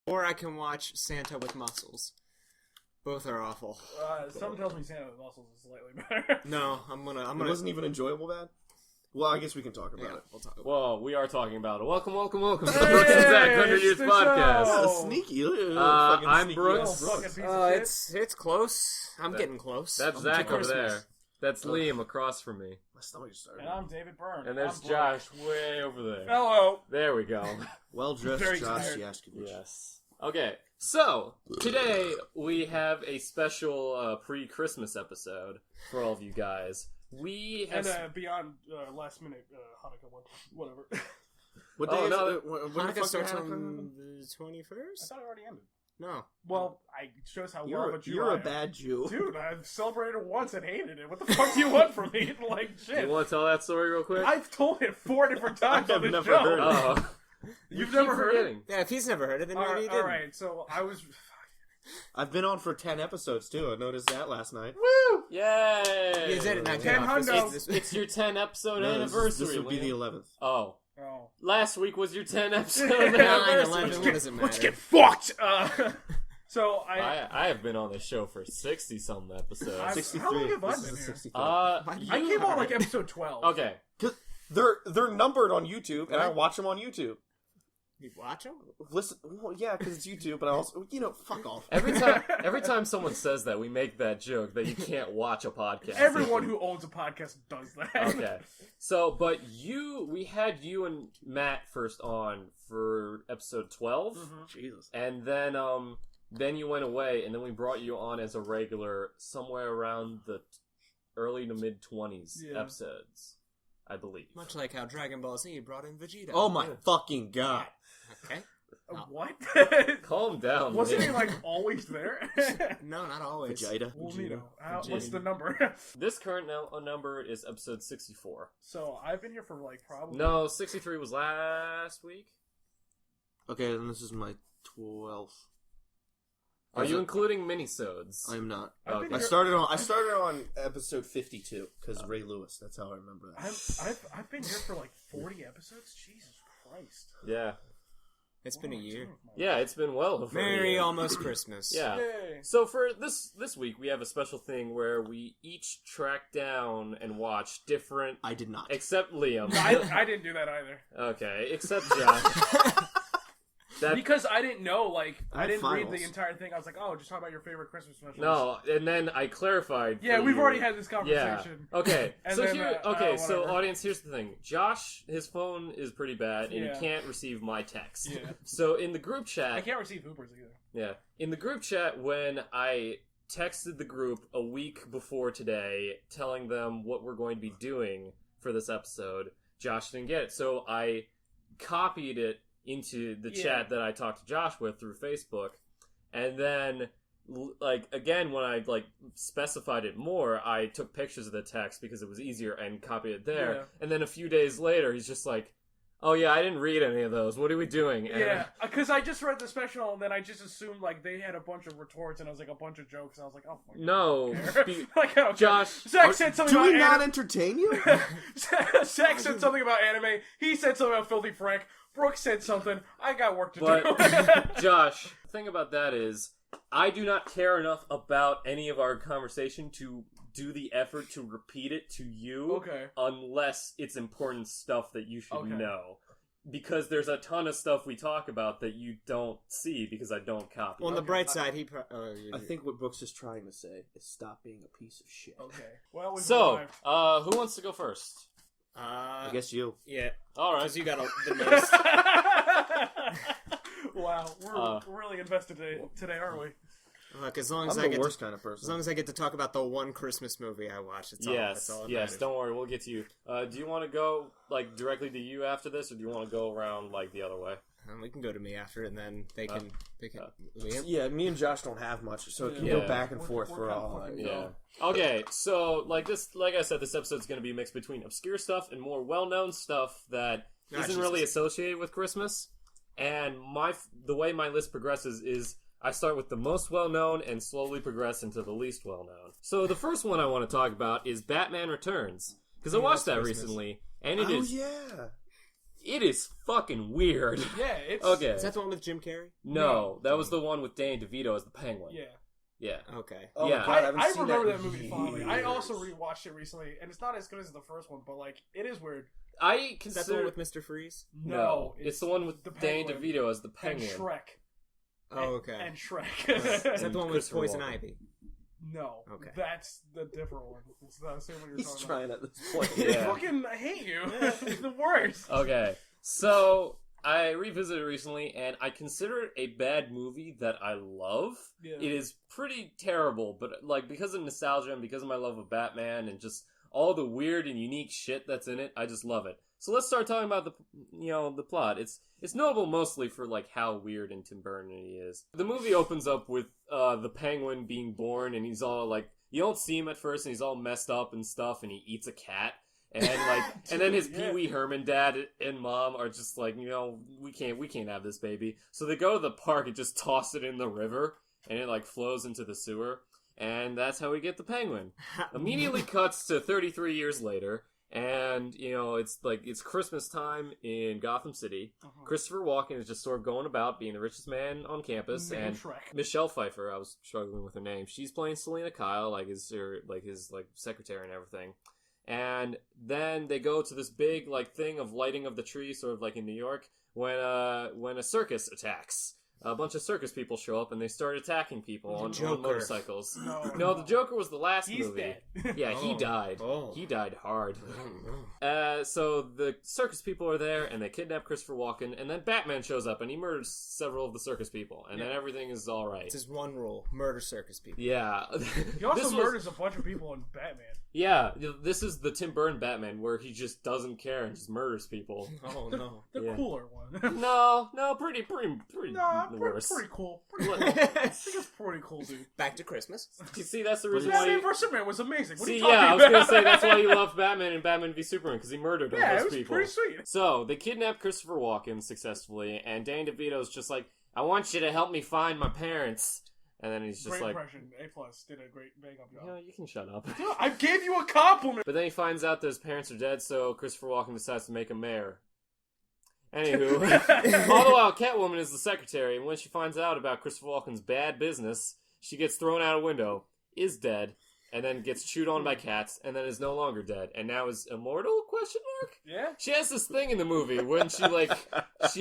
Or I can watch Santa with Muscles. Both are awful. Something tells me Santa with Muscles is slightly better. No, I'm gonna. It wasn't even enjoyable, that? Well, I guess we can talk about it. We'll talk about Well, we are talking about it. Welcome to the Brooks and Zach 100 Years Podcast. That's sneaky. I'm sneaky Brooks. It's close. I'm getting close. That's Zach over there. That's Liam across from me. My stomach just started. And I'm David Byrne. And there's Josh way over there. Hello. There we go. Well-dressed Very Josh tired. Yashkovich. Yes. Okay, so today we have a special pre-Christmas episode for all of you guys. We have And beyond last minute Hanukkah one. Whatever. What day is no, it? When the Hanukkah fuck starts did on Hanukkah? the I 21st? thought it already ended. No. Well, it shows how well of a Jew You're I a am. bad Jew. Dude, I've celebrated it once and hated it. What the fuck do you want from me? Like, shit. You want to tell that story real quick? I've told it 4 different times on I've this never show. heard it. Oh. You've Keep never heard it? forgetting. Yeah, if he's never heard it, then maybe he didn't. Alright, so I was... I've been on for 10 episodes, too. I noticed that last night. Woo! Yay! You did it 10 hundo. It's your 10 episode No, anniversary. This would be the Liam. 11th. Oh. Oh. Last week was your 10 episode 9, anniversary. 11, what does it matter? Let's get fucked! So I have been on the show for 60-something episodes. 63. How long have I This been is here? 63. I came on like episode 12. Okay. They're numbered on YouTube, and I watch them on YouTube. You watch him? Listen, well, yeah, because it's YouTube, but I also, fuck off. Every time someone says that, we make that joke that you can't watch a podcast. Everyone who owns a podcast does that. Okay. So, but we had you and Matt first on for episode 12, Jesus. and then you went away, and then we brought you on as a regular somewhere around the early to mid 20s episodes, I believe. Much like how Dragon Ball Z brought in Vegeta. Oh my fucking god. Okay. What? Calm down. Wasn't he Liam. like always there? No, not always. Vegeta. Well, you know, what's the number? This current number is episode 64. So I've been here for like probably... No, 63 was last week. Okay, then this is my 12th. Are you including minisodes? I'm not. Okay. I started on episode 52 because Ray Lewis. That's how I remember that. I've been here for like 40 episodes. Jesus Christ! Yeah. It's been a year. Yeah, it's been well over a Merry year. almost Christmas. Yeah. Yay. So for this week, we have a special thing where we each track down and watch different... I did not. Except Liam. I didn't do that either. Okay, except Josh. Because I didn't know, like, I didn't read finals. the entire thing. I was like, oh, just talk about your favorite Christmas specials. No, and then I clarified. Yeah, for we've you. already had this Yeah. conversation. Okay. And So then, here. So whatever. audience, here's the thing. Josh, his phone is pretty bad, and Yeah. he can't receive my text. Yeah. So in the group chat, I can't receive Hoopers either. yeah, in the group chat when I texted the group a week before today, telling them what we're going to be doing for this episode, Josh didn't get it. So I copied it into the chat that I talked to Josh with through Facebook, and then like again when I like specified it more, I took pictures of the text because it was easier and copied it there. Yeah. And then a few days later, he's just like, "Oh yeah, I didn't read any of those. What are we doing?" And Yeah, because I just read the special and then I just assumed like they had a bunch of retorts and I was like a bunch of jokes and I was like, oh, fuck. no, Like, okay. Josh, Zach said something Do about we not anime. entertain you? Zach said something about anime. He said something about Filthy Frank. Brooke said something. I got work to But do. Josh, the thing about that is, I do not care enough about any of our conversation to do the effort to repeat it to you, Okay. unless it's important stuff that you should Okay. know. Because there's a ton of stuff we talk about that you don't see because I don't copy. On the Okay. bright side, he... I think what Brooks is trying to say is stop being a piece of shit. Okay. Well, we've So, arrived. who wants to go first? I guess you. Yeah. All right. Because you got the most... Wow, we're really invested today, aren't we? Look, as long I'm as I the get worst to, kind of person. as long as I get to talk about the one Christmas movie I watched, it's all Yes, that yes. matters. Don't worry, we'll get to you. Do you want to go like directly to you after this, or do you want to go around like the other way? We can go to me after, and then they can. Liam? Yeah, me and Josh don't have much, so it can Yeah. go back and We're- forth we're for kinda all. fucking Yeah. Okay, so like I said, this episode's going to be mixed between obscure stuff and more well-known stuff that isn't really associated with Christmas. And the way my list progresses is I start with the most well-known and slowly progress into the least well-known. So the first one I want to talk about is Batman Returns, because I watched that Christmas. recently, and Oh yeah. It is fucking weird. Yeah, it's Okay. Is that the one with Jim Carrey? No, that was the one with Danny DeVito as the Penguin. Yeah. Yeah. Okay. Oh Yeah. my god, I haven't I seen remember that that in movie fondly. I years. also rewatched it recently, and it's not as good as the first one, but like it is weird. I Is that the consider one with Mr. Freeze? no, it's the one with the Danny Penguin DeVito as the and Penguin. Shrek. Oh, okay. And Shrek. Is that the one with Christopher Poison Walken. Ivy? No. Okay. That's the different one. It's the same one you're He's talking trying at this point. about. Yeah. Fucking, I hate you. It's the worst. Okay, so I revisited it recently, and I consider it a bad movie that I love. Yeah. It is pretty terrible, but like because of nostalgia and because of my love of Batman and just all the weird and unique shit that's in it, I just love it. So let's start talking about the plot. It's notable mostly for like how weird and Tim Burton he is. The movie opens up with the Penguin being born, and he's all like, you don't see him at first, and he's all messed up and stuff, and he eats a cat. And like, and then his Yeah. Pee Wee Herman dad and mom are just like, we can't have this baby. So they go to the park and just toss it in the river, and it like flows into the sewer, and that's how we get the Penguin. Immediately cuts to 33 years later, and it's Christmas time in Gotham City. Uh-huh. Christopher Walken is just sort of going about being the richest man on campus, Main and Shrek. Michelle Pfeiffer, I was struggling with her name. She's playing Selena Kyle, his secretary and everything. And then they go to this big thing of lighting of the tree, sort of like in New York, when a circus attacks. A bunch of circus people show up and they start attacking people on motorcycles. No, the Joker was the last He's movie. dead. Yeah, he Oh. died. Oh. He died hard. Oh, So the circus people are there, and they kidnap Christopher Walken, and then Batman shows up, and he murders several of the circus people, and then everything is all right. It's his one rule: murder circus people. Yeah. He also murders a bunch of people in Batman. Yeah, this is the Tim Burton Batman, where he just doesn't care and just murders people. Oh no. The Yeah. cooler one. No, pretty No, the worst. pretty cool. Pretty cool. I think it's pretty cool, dude. Back to Christmas. You see, that's the reason why. Batman vs Superman was amazing. What are See, you talking yeah, I was about? gonna say that's why you love Batman and Batman v Superman, because he murdered all Yeah, it those was people. pretty sweet. So they kidnap Christopher Walken successfully, and Danny DeVito's just like, "I want you to help me find my parents," and then he's just Great like, impression. A+. Did a great makeup job. "You can shut up." Dude, I gave you a compliment. But then he finds out that his parents are dead, so Christopher Walken decides to make him mayor. Anywho, all the while Catwoman is the secretary, and when she finds out about Christopher Walken's bad business, she gets thrown out a window, is dead, and then gets chewed on by cats, and then is no longer dead, and now is immortal? Question mark? Yeah. She has this thing in the movie when she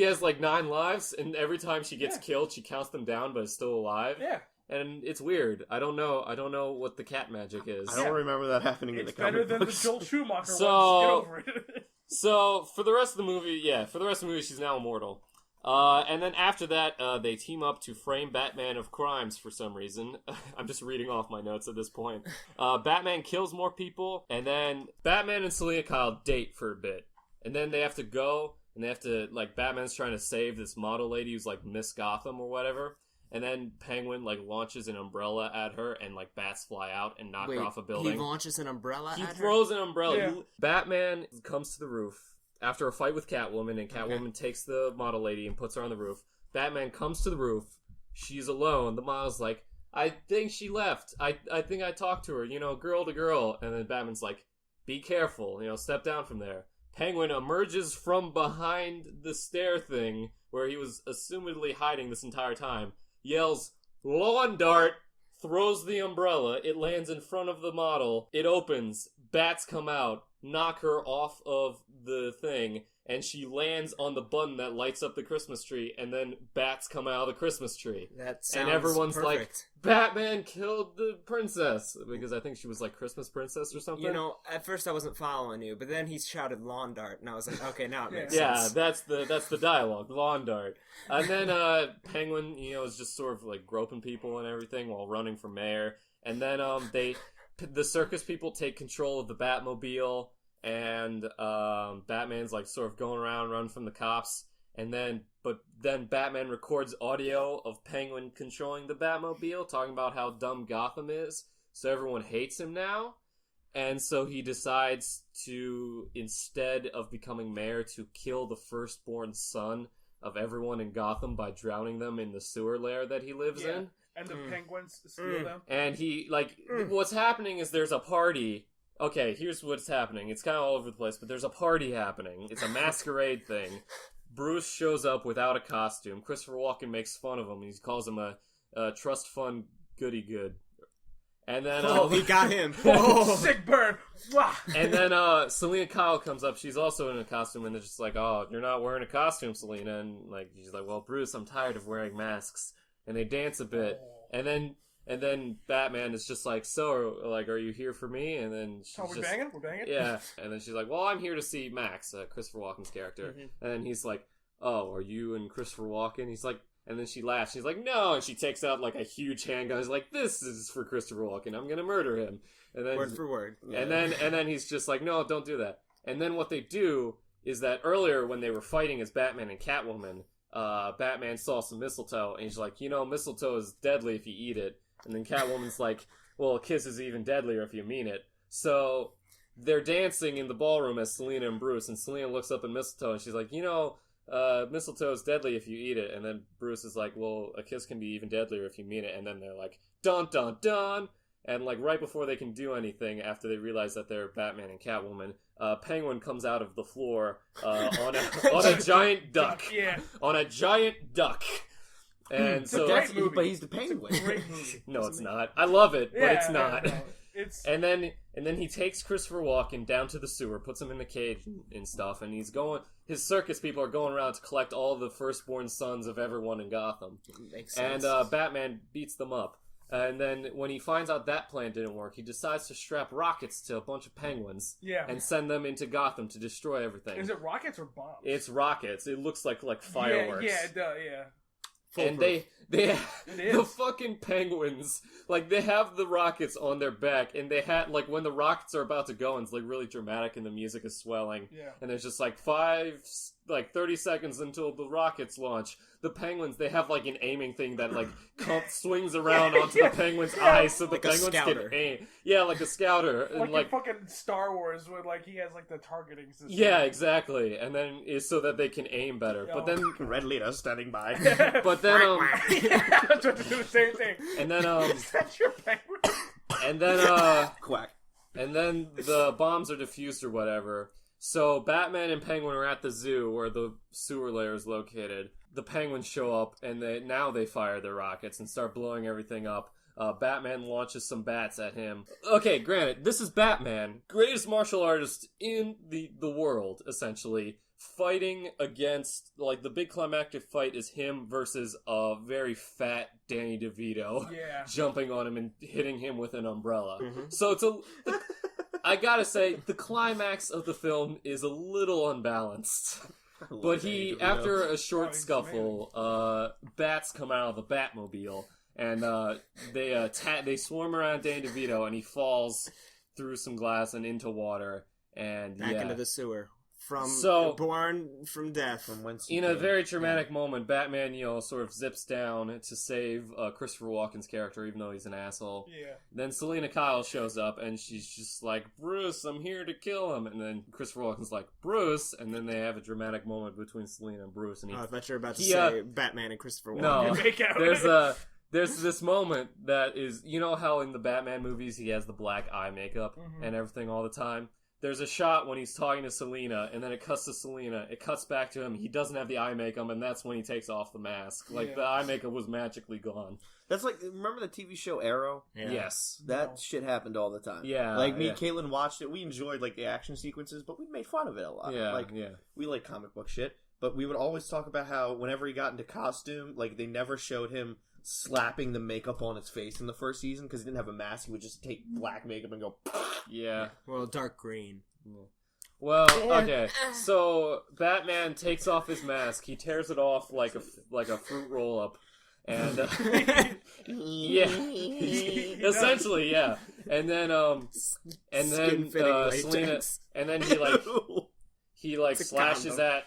has 9 lives, and every time she gets killed, she counts them down, but is still alive. Yeah. And it's weird. I don't know what the cat magic is. I don't remember that happening in the It's better comic than the books. Joel Schumacher So- ones. Get over it. So, for the rest of the movie, she's now immortal. And then after that, they team up to frame Batman of crimes for some reason. I'm just reading off my notes at this point. Batman kills more people, and then Batman and Selena Kyle date for a bit. And then they have to go, and they have to, Batman's trying to save this model lady who's, Miss Gotham or whatever. And then Penguin, launches an umbrella at her, and, bats fly out and knock her off a building. He launches an umbrella He at her? throws an umbrella. Yeah. Batman comes to the roof after a fight with Catwoman, and Catwoman takes the model lady and puts her on the roof. Batman comes to the roof. She's alone. The model's like, I think she left. I think I talked to her, girl to girl. And then Batman's like, be careful, step down from there. Penguin emerges from behind the stair thing where he was assumedly hiding this entire time, yells, lawn dart, throws the umbrella. It lands in front of the model. It opens. Bats come out, knock her off of the thing, and she lands on the button that lights up the Christmas tree, and then bats come out of the Christmas tree. That sounds And everyone's perfect. like, Batman killed the princess, because I think she was Christmas princess or something. At first I wasn't following you, but then he shouted lawn dart, and I was like, okay, now it makes Yeah, sense. that's the dialogue, lawn dart. And then Penguin, is just sort of groping people and everything while running for mayor. And then the circus people take control of the Batmobile, and Batman's sort of going around running from the cops. And then Batman records audio of Penguin controlling the Batmobile, talking about how dumb Gotham is, so everyone hates him now. And so he decides to, instead of becoming mayor, to kill the firstborn son of everyone in Gotham by drowning them in the sewer lair that he lives in. And the penguins steal them. And he, what's happening is there's a party, okay, here's what's happening. It's kind of all over the place, but there's a party happening. It's a masquerade thing. Bruce shows up without a costume. Christopher Walken makes fun of him. He calls him a trust fund goody good. And then he got him. Sick burn. Wah. And then Selena Kyle comes up. She's also in a costume, and they're just like, "Oh, you're not wearing a costume, Selena." And like she's like, "Well, Bruce, I'm tired of wearing masks." And they dance a bit, and then Batman is just like, "So, like, are you here for me?" And then she's We're banging. We're banging. yeah. And then she's like, "Well, I'm here to see Max, Christopher Walken's character." Mm-hmm. And then he's like, "Oh, are you and Christopher Walken?" He's like. And then she laughs. She's like, "No!" And she takes out like a huge handgun. She's like, "This is for Christopher Walken. I'm gonna murder him." And then Word for word. And then he's just like, "No, don't do that." And then what they do is that earlier when they were fighting as Batman and Catwoman, Batman saw some mistletoe, and he's like, mistletoe is deadly if you eat it. And then Catwoman's like, "Well, a kiss is even deadlier if you mean it." So they're dancing in the ballroom as Selena and Bruce, and Selena looks up at mistletoe, and she's like, mistletoe is deadly if you eat it. And then Bruce is like, "Well, a kiss can be even deadlier if you mean it." And then they're like, "Dun dun dun!" And like right before they can do anything, after they realize that they're Batman and Catwoman, Penguin comes out of the floor on a giant duck. Yeah. On a giant duck. And It's so a great movie. But he's the Penguin. It's a great movie. no, it's not. I love it, but it's not. No, it's And then he takes Christopher Walken down to the sewer, puts him in the cage and stuff, and he's going. His circus people are going around to collect all the firstborn sons of everyone in Gotham. Makes sense. And Batman beats them up. And then when he finds out that plan didn't work, he decides to strap rockets to a bunch of penguins and send them into Gotham to destroy everything. Is it rockets or bombs? It's rockets. It looks like fireworks. Yeah, it does, yeah. And they the fucking penguins, like, they have the rockets on their back, and they had, like, when the rockets are about to go, and it's, like, really dramatic, and the music is swelling, and there's just, like, 30 seconds until the rockets launch. The penguins, they have, like, an aiming thing that, like, swings around onto the penguin's eyes, so the like penguins can aim. Yeah, like a scouter. And, like fucking Star Wars, where, like, he has, like, the targeting system. Yeah, exactly. And then it's so that they can aim better. But then Red Leader standing by. But then I was trying to do the same thing. And then Is that your penguin? And then Quack. And then the bombs are defused or whatever. So Batman and Penguin are at the zoo where the sewer layer is located. The Penguins show up, and they fire their rockets and start blowing everything up. Batman launches some bats at him. Okay, granted, this is Batman, greatest martial artist in the world, essentially, fighting against, like, the big climactic fight is him versus a very fat Danny DeVito jumping on him and hitting him with an umbrella. Mm-hmm. So I gotta say, the climax of the film is a little unbalanced. But after a short scuffle, bats come out of the Batmobile, and they swarm around Danny DeVito, and he falls through some glass and into water, and back into the sewer. Born from death. From whence in a very dramatic moment, Batman, sort of zips down to save Christopher Walken's character, even though he's an asshole. Yeah. Then Selena Kyle shows up, and she's just like, "Bruce, I'm here to kill him." And then Christopher Walken's like, "Bruce," and then they have a dramatic moment between Selena and Bruce. And I thought you were about to say Batman and Christopher Walken. No, there's this moment that is, how in the Batman movies he has the black eye makeup and everything all the time? There's a shot when he's talking to Selena, and then it cuts to Selena. It cuts back to him. He doesn't have the eye makeup, and that's when he takes off the mask. Like, the eye makeup was magically gone. That's like, remember the TV show Arrow? Yeah. Yes. That shit happened all the time. Yeah. Like, me and Caitlin watched it. We enjoyed, like, the action sequences, but we made fun of it a lot. Yeah, like, we like comic book shit, but we would always talk about how whenever he got into costume, like, they never showed him slapping the makeup on his face in the first season because he didn't have a mask. He would just take black makeup and go, yeah. Well, dark green. Yeah. Well, okay. So Batman takes off his mask. He tears it off like a fruit roll up, and essentially, yeah. And then Selena, and then he slashes at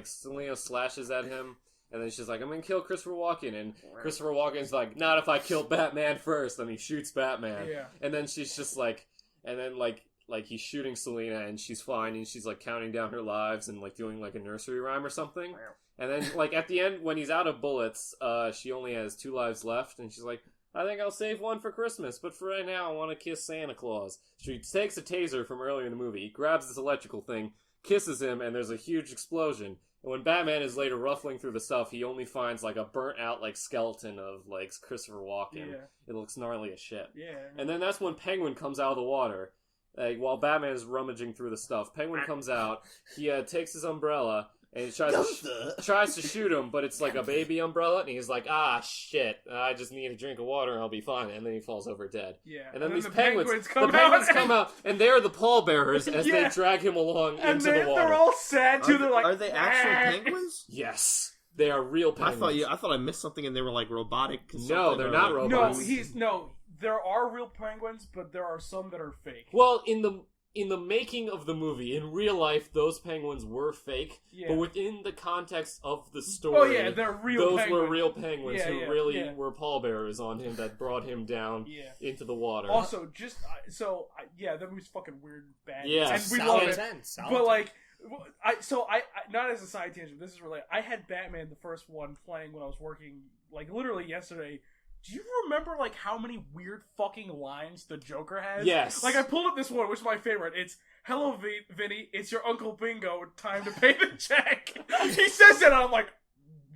Selena slashes at him. And then she's like, "I'm gonna kill Christopher Walken." And Christopher Walken's like, "Not if I kill Batman first." And he shoots Batman. Yeah. And then she's just like, and then like he's shooting Selena, and she's fine, and she's like counting down her lives and like doing like a nursery rhyme or something. And then like at the end, when he's out of bullets, she only has 2 lives left, and she's like, I think I'll save one for Christmas, but for right now I want to kiss Santa Claus. She takes a taser from earlier in the movie, grabs this electrical thing, kisses him, and there's a huge explosion. And when Batman is later ruffling through the stuff, he only finds, like, a burnt-out, like, skeleton of, like, Christopher Walken. Yeah. It looks gnarly as shit. Yeah. And then that's when Penguin comes out of the water. Like, while Batman is rummaging through the stuff, Penguin comes out, he takes his umbrella, and he tries to shoot him, but it's like a baby umbrella, and he's like, shit, I just need a drink of water and I'll be fine, and then he falls over dead. Yeah. And then these the penguins come out, and they're the pallbearers as they drag him along into the water. They're all sad, too. They're like, are they actual penguins? Yes. They are real penguins. I thought I missed something and they were like robotic. No, they're not robots. there are real penguins, but there are some that are fake. Well, in the making of the movie, in real life, those penguins were fake. Yeah. But within the context of the story, they're real. Those penguins. were real penguins who really were were pallbearers on him that brought him down into the water. Also, that movie's fucking weird, bad. Yeah, and we love it. But like, I not as a side tangent. This is related. I had Batman, the first one, playing when I was working, like literally yesterday. Do you remember, like, how many weird fucking lines the Joker has? Yes. Like, I pulled up this one, which is my favorite. It's, "Hello, Vinny, it's your Uncle Bingo. Time to pay the check." He says it, and I'm like,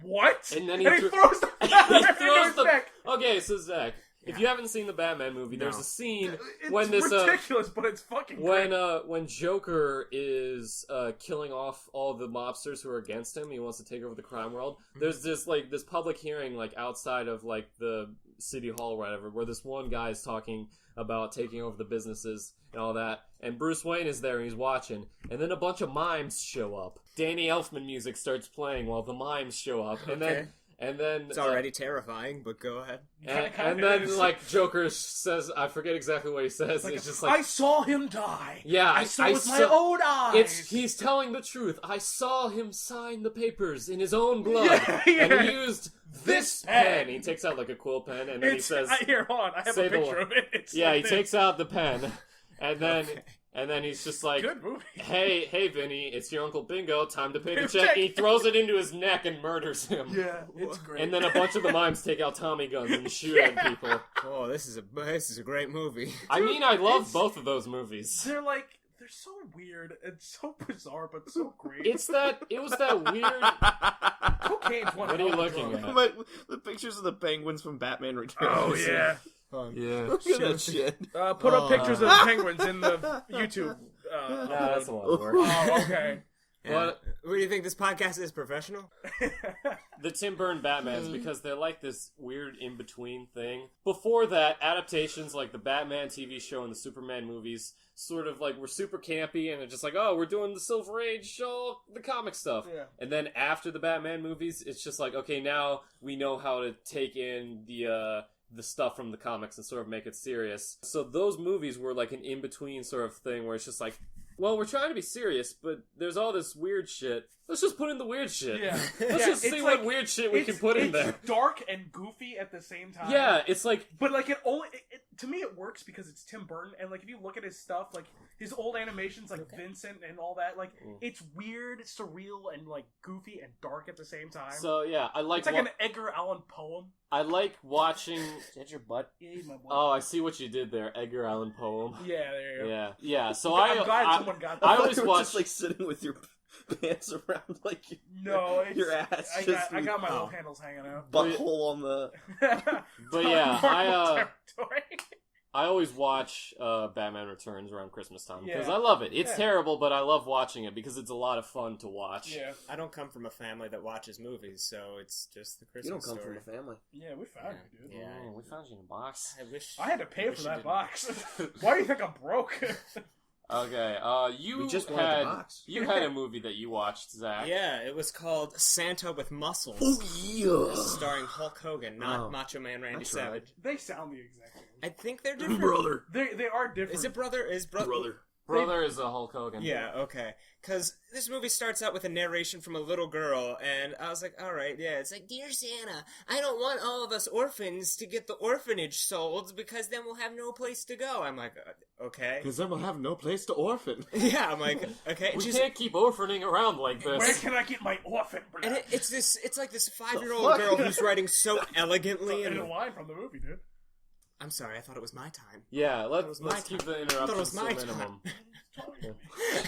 what? And then he throws the back. Okay, so Zach, if you haven't seen the Batman movie, there's a scene it's when this ridiculous, but it's fucking great. When Joker is killing off all the mobsters who are against him, he wants to take over the crime world. There's this public hearing like outside of like the city hall or whatever, where this one guy is talking about taking over the businesses and all that, and Bruce Wayne is there and he's watching, and then a bunch of mimes show up. Danny Elfman music starts playing while the mimes show up, and then it's already terrifying, but go ahead. And then, like, Joker says, I forget exactly what he says. It's just like, I saw him die. Yeah, I saw with my own eyes. He's telling the truth. I saw him sign the papers in his own blood, and he used this pen. He takes out like a quill pen, and then he says, "Here, hold on, I have a picture of it." He takes out the pen, and then. Okay. And then he's just like, good movie. Hey, Vinny, it's your Uncle Bingo. Time to pay the check. And he throws it into his neck and murders him. Yeah, it's great. And then a bunch of the mimes take out Tommy guns and shoot at people. Oh, this is a great movie. Dude, I mean, I love both of those movies. They're so weird and so bizarre, but so great. It was that weird. Cocaine's one. What are you looking at? The pictures of the penguins from Batman Returns. Oh yeah. Yeah. Look at that shit. Put up pictures of penguins in the YouTube. No, that's a lot of work. Oh, okay. What do you think? This podcast is professional? The Tim Burton Batmans, because they're like this weird in-between thing. Before that, adaptations like the Batman TV show and the Superman movies sort of like were super campy, and they're just like, oh, we're doing the Silver Age, the comic stuff. Yeah. And then after the Batman movies, it's just like, okay, now we know how to take in the stuff from the comics and sort of make it serious. So those movies were like an in-between sort of thing where it's just like, well, we're trying to be serious, but there's all this weird shit. Let's just put in the weird shit. Yeah. Let's just see what weird shit we can put in there. It's dark and goofy at the same time. Yeah, it's like... But, like, to me, it works because it's Tim Burton, and, like, if you look at his stuff, like, his old animations, like Vincent and all that, like, it's weird, surreal, and, like, goofy and dark at the same time. So, yeah, I like... It's like an Edgar Allan poem. I like watching... Is that your butt? Yeah, my butt. Oh, I see what you did there. Edgar Allan poem. Yeah, there you go. Yeah, so I'm glad someone got that. I always watch... just, like, sitting with your pants around, like, your ass. I got my love handles hanging out. Butthole on the... But yeah, I always watch Batman Returns around Christmas time because I love it. It's terrible, but I love watching it because it's a lot of fun to watch. Yeah. I don't come from a family that watches movies, so it's just the Christmas story. You don't come from a family. Yeah, we found you, dude. Yeah, we found you in a box. I had to pay for that box. Why do you think I'm broke? Okay, you had a movie that you watched, Zach. Yeah, it was called Santa with Muscles. Oh, yeah! Starring Hulk Hogan, not Macho Man Randy Savage. Right. They sound the exact same. I think they're different. Brother. They are different. Is it brother? Brother. Brother is a Hulk Hogan. Yeah, okay. Because this movie starts out with a narration from a little girl, and I was like, alright, yeah. It's like, Dear Santa, I don't want all of us orphans to get the orphanage sold, because then we'll have no place to go. I'm like, okay. Because then we'll have no place to orphan. Yeah, I'm like, okay. We can't keep orphaning around like this. Where can I get my orphan blood? And it's like this 5-year-old girl who's writing so elegantly. And a line from the movie, dude. I'm sorry, I thought it was my time. Yeah, let's keep the interruptions to a minimum.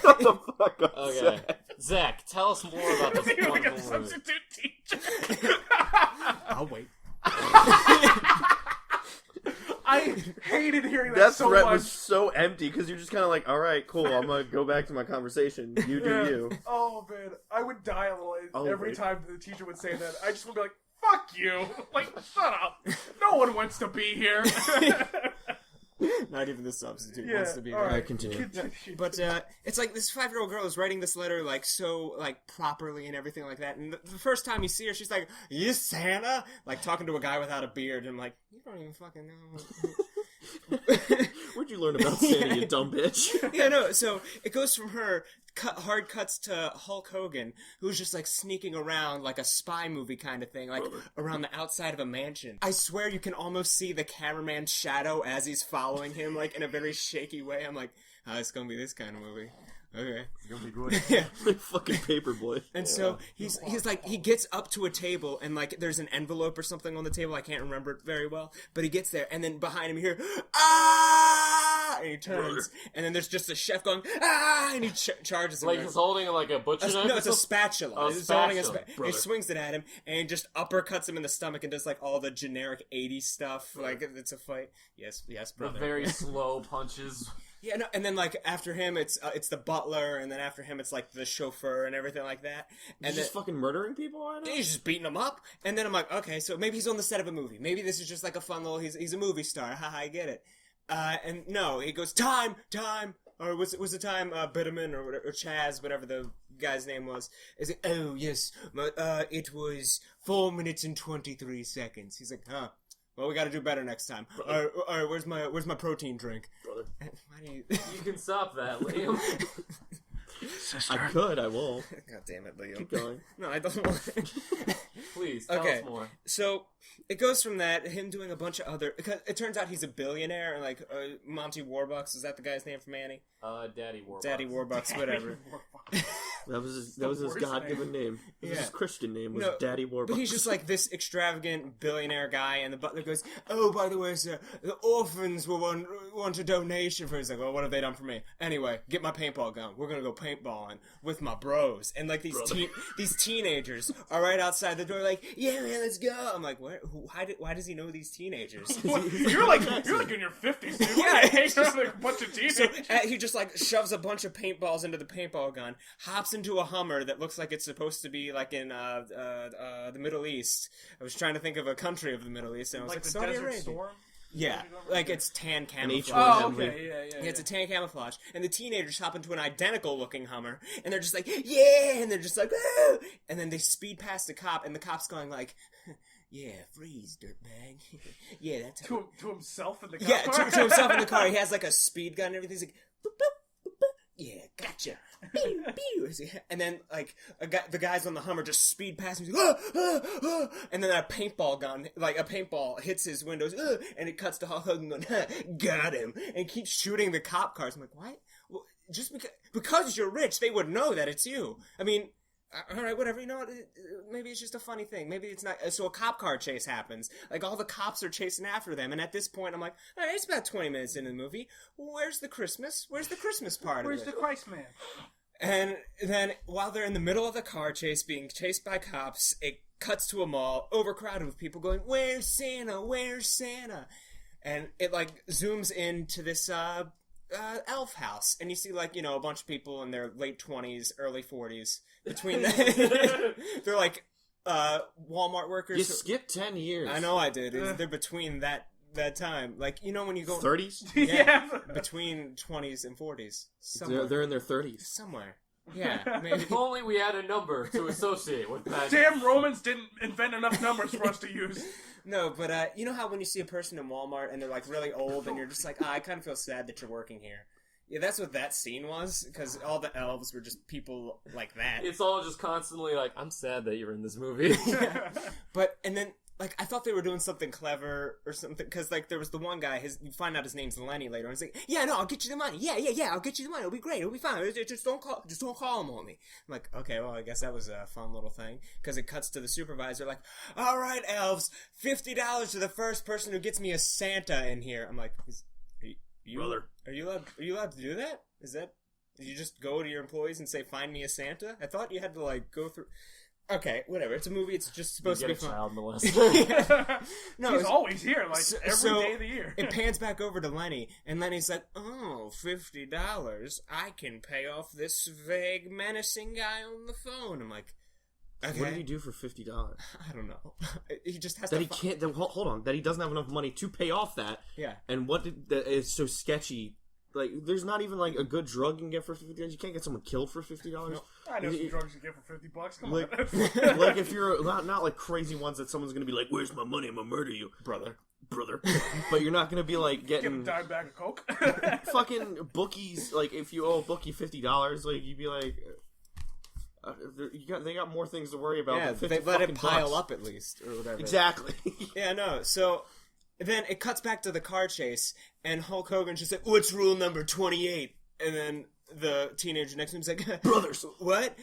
Shut the fuck up, Okay. Zach, tell us more about this You're like a wonderful movie. substitute teacher. I'll wait. I hated hearing that That so threat much. was so empty because you're just kind of like, all right, cool, I'm gonna go back to my conversation. You do you. Oh man, I would die a little every wait. time the teacher would say that. I just would be like, "Fuck you!" Like, shut up. No one wants to be here. Not even the substitute Yeah, wants to be all there. right. Continue. But it's like this 5-year-old girl is writing this letter like so like properly and everything like that. And the first time you see her, she's like, "You Santa?" Like talking to a guy without a beard. And I'm like, you don't even fucking know. Where'd you learn about Santa, you dumb bitch? Yeah, no. So it goes from her hard cuts to Hulk Hogan, who's just like sneaking around like a spy movie kind of thing, like around the outside of a mansion. I swear you can almost see the cameraman's shadow as he's following him, like in a very shaky way. I'm like, oh, it's gonna be this kind of movie. Okay. It's gonna be good. Yeah. Fucking Paperboy. And so he's like, he gets up to a table and like there's an envelope or something on the table. I can't remember it very well, but he gets there and then behind him you hear, ah! And he turns and then there's just a chef going, ah! And he charges him. Like he's holding like a butcher knife? No, it's a spatula. Oh, He's holding a spatula, and he swings it at him and he just uppercuts him in the stomach and does like all the generic 80s stuff. Like it's a fight. Yes, The brother. very slow punches. Yeah, no, and then like after him, it's the butler, and then after him, it's like the chauffeur and everything like that. And He's just fucking murdering people right now? he's just beating them up. And then I'm like, okay, so maybe he's on the set of a movie. Maybe this is just like a fun little. He's a movie star. Haha, I get it. And no, he goes time, or was the time Bitterman or whatever, or Chaz, whatever the guy's name was. Is it? Oh yes, it was 4 minutes and 23 seconds. He's like, huh. Well, we got to do better next time. All right, where's my protein drink? Brother. Why do you? You can stop that, Liam. I could, I will. God damn it, Liam. Keep going. No, I don't want. Please, tell us more. So it goes from that, him doing a bunch of other. Because it turns out he's a billionaire, and like Monty Warbucks, is that the guy's name from Annie? Daddy Warbucks. Daddy Warbucks, whatever. That was his God-given name. It was his Christian name, was Daddy Warbucks. But he's just like this extravagant billionaire guy, and the butler goes, "Oh, by the way, sir, the orphans will want a donation for." He's like, "Well, what have they done for me?" Anyway, get my paintball gun. We're gonna go paintballing with my bros. And like these teenagers are right outside the door, like, "Yeah, man, let's go." I'm like, why does he know these teenagers? You're like in your 50s, dude. Yeah. Hanging around like a bunch of teenagers. So he just like shoves a bunch of paintballs into the paintball gun, hops into a Hummer that looks like it's supposed to be like in the Middle East. I was trying to think of a country of the Middle East, and I was like the Saudi Desert Arabia. Storm? Yeah, like it's tan camouflage. H1 Oh, okay, yeah. It's a tan camouflage, and the teenagers hop into an identical-looking Hummer, and they're just like, "Yeah!" and they're just like, "Woo!" and then they speed past the cop, and the cop's going like, "Yeah, freeze, dirtbag." Yeah, that's To himself in the car. yeah, to himself in the car. He has like a speed gun and everything. He's like, boop, boop, boop, boop. Yeah, gotcha. Pew, pew. And then like the guys on the Hummer just speed past him. He's like, and then a paintball gun, like a paintball, hits his windows, and it cuts to Hulk Hogan going, "Got him," and keeps shooting the cop cars. I'm like, what? Well, just because you're rich, they would know that it's you. I mean. All right, whatever. You know what? Maybe it's just a funny thing. Maybe it's not. So a cop car chase happens. Like, all the cops are chasing after them. And at this point, I'm like, all right, it's about 20 minutes into the movie. Where's the Christmas? Where's the Christmas part Where's of the it? Christ man? And then, while they're in the middle of the car chase, being chased by cops, it cuts to a mall, overcrowded with people going, "Where's Santa? Where's Santa?" And it, like, zooms into this, elf house. And you see, like, you know, a bunch of people in their late 20s, early 40s. Between they're like Walmart workers. You skipped 10 years. I know I did. They're between that time. Like, you know when you go 30s? Yeah, between 20s and 40s. Somewhere. They're in their 30s. Somewhere. Yeah, maybe. If only we had a number to associate with that. Damn Romans didn't invent enough numbers for us to use. No, but you know how when you see a person in Walmart and they're like really old and you're just like, I kind of feel sad that you're working here. Yeah, that's what that scene was, because all the elves were just people like that. It's all just constantly like, I'm sad that you're in this movie. But, and then, like, I thought they were doing something clever or something, because, like, there was the one guy, you find out his name's Lenny later, and he's like, yeah, no, I'll get you the money, yeah, I'll get you the money, it'll be great, it'll be fine, just don't call him on me. I'm like, okay, well, I guess that was a fun little thing, because it cuts to the supervisor, like, alright, elves, $50 to the first person who gets me a Santa in here. I'm like, Brother. Are you allowed to do that? Did you just go to your employees and say, find me a Santa? I thought you had to, like, go through... Okay, whatever. It's a movie. It's just supposed to be fun. Child molester. No, he's always here, like every day of the year. It pans back over to Lenny, and Lenny's like, "Oh, $50. I can pay off this vague, menacing guy on the phone." I'm like, "Okay." What did he do for $50? I don't know. He just has that to. He can't. Hold on. That he doesn't have enough money to pay off that. Yeah. And that is so sketchy. Like, there's not even, like, a good drug you can get for $50. You can't get someone killed for $50. No, I know some drugs you get for $50. Come on. Like, if you're not like crazy ones that someone's gonna be like, "Where's my money? I'm gonna murder you, brother." But you're not gonna be like getting give him a dime bag of coke. Fucking bookies. Like, if you owe a bookie $50, like, you'd be like, they got more things to worry about. Yeah, than they let it pile bucks. up at least, or whatever. Exactly. Yeah, no. So then it cuts back to the car chase, and Hulk Hogan's just like, "What's rule number 28?" And then the teenager next to him's like, "Brothers, what?"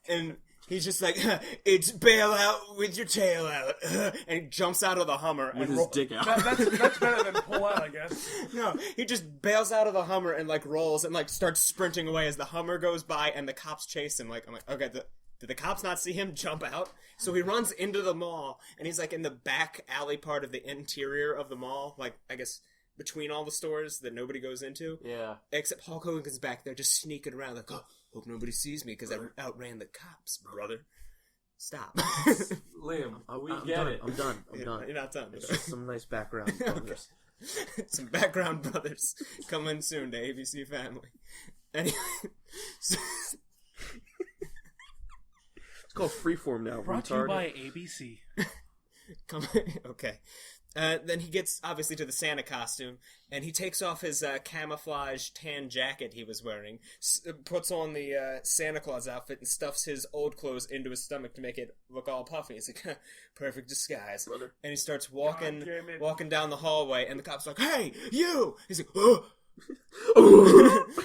And he's just like, "It's bail out with your tail out," and he jumps out of the Hummer with and his dick out. That's better than pull out, I guess. No, he just bails out of the Hummer and like rolls and like starts sprinting away as the Hummer goes by and the cops chase him. Like, I'm like, okay, did the cops not see him jump out? So he runs into the mall, and he's like in the back alley part of the interior of the mall, like, I guess, between all the stores that nobody goes into. Yeah. Except Hulk Hogan's back there just sneaking around like, "Oh, hope nobody sees me because I outran the cops, brother." Stop. Liam, we I'm get done. it. I'm done. You're not done. It's just some nice background. Okay. Some background brothers coming soon to ABC Family. Anyway, so, it's called Freeform now. Brought to you by ABC. Okay. Then he gets, obviously, to the Santa costume, and he takes off his camouflage tan jacket he was wearing, puts on the Santa Claus outfit, and stuffs his old clothes into his stomach to make it look all puffy. He's like, "Perfect disguise." Brother. And he starts walking down the hallway, and the cop's like, "Hey, you!" He's like, "Oh!"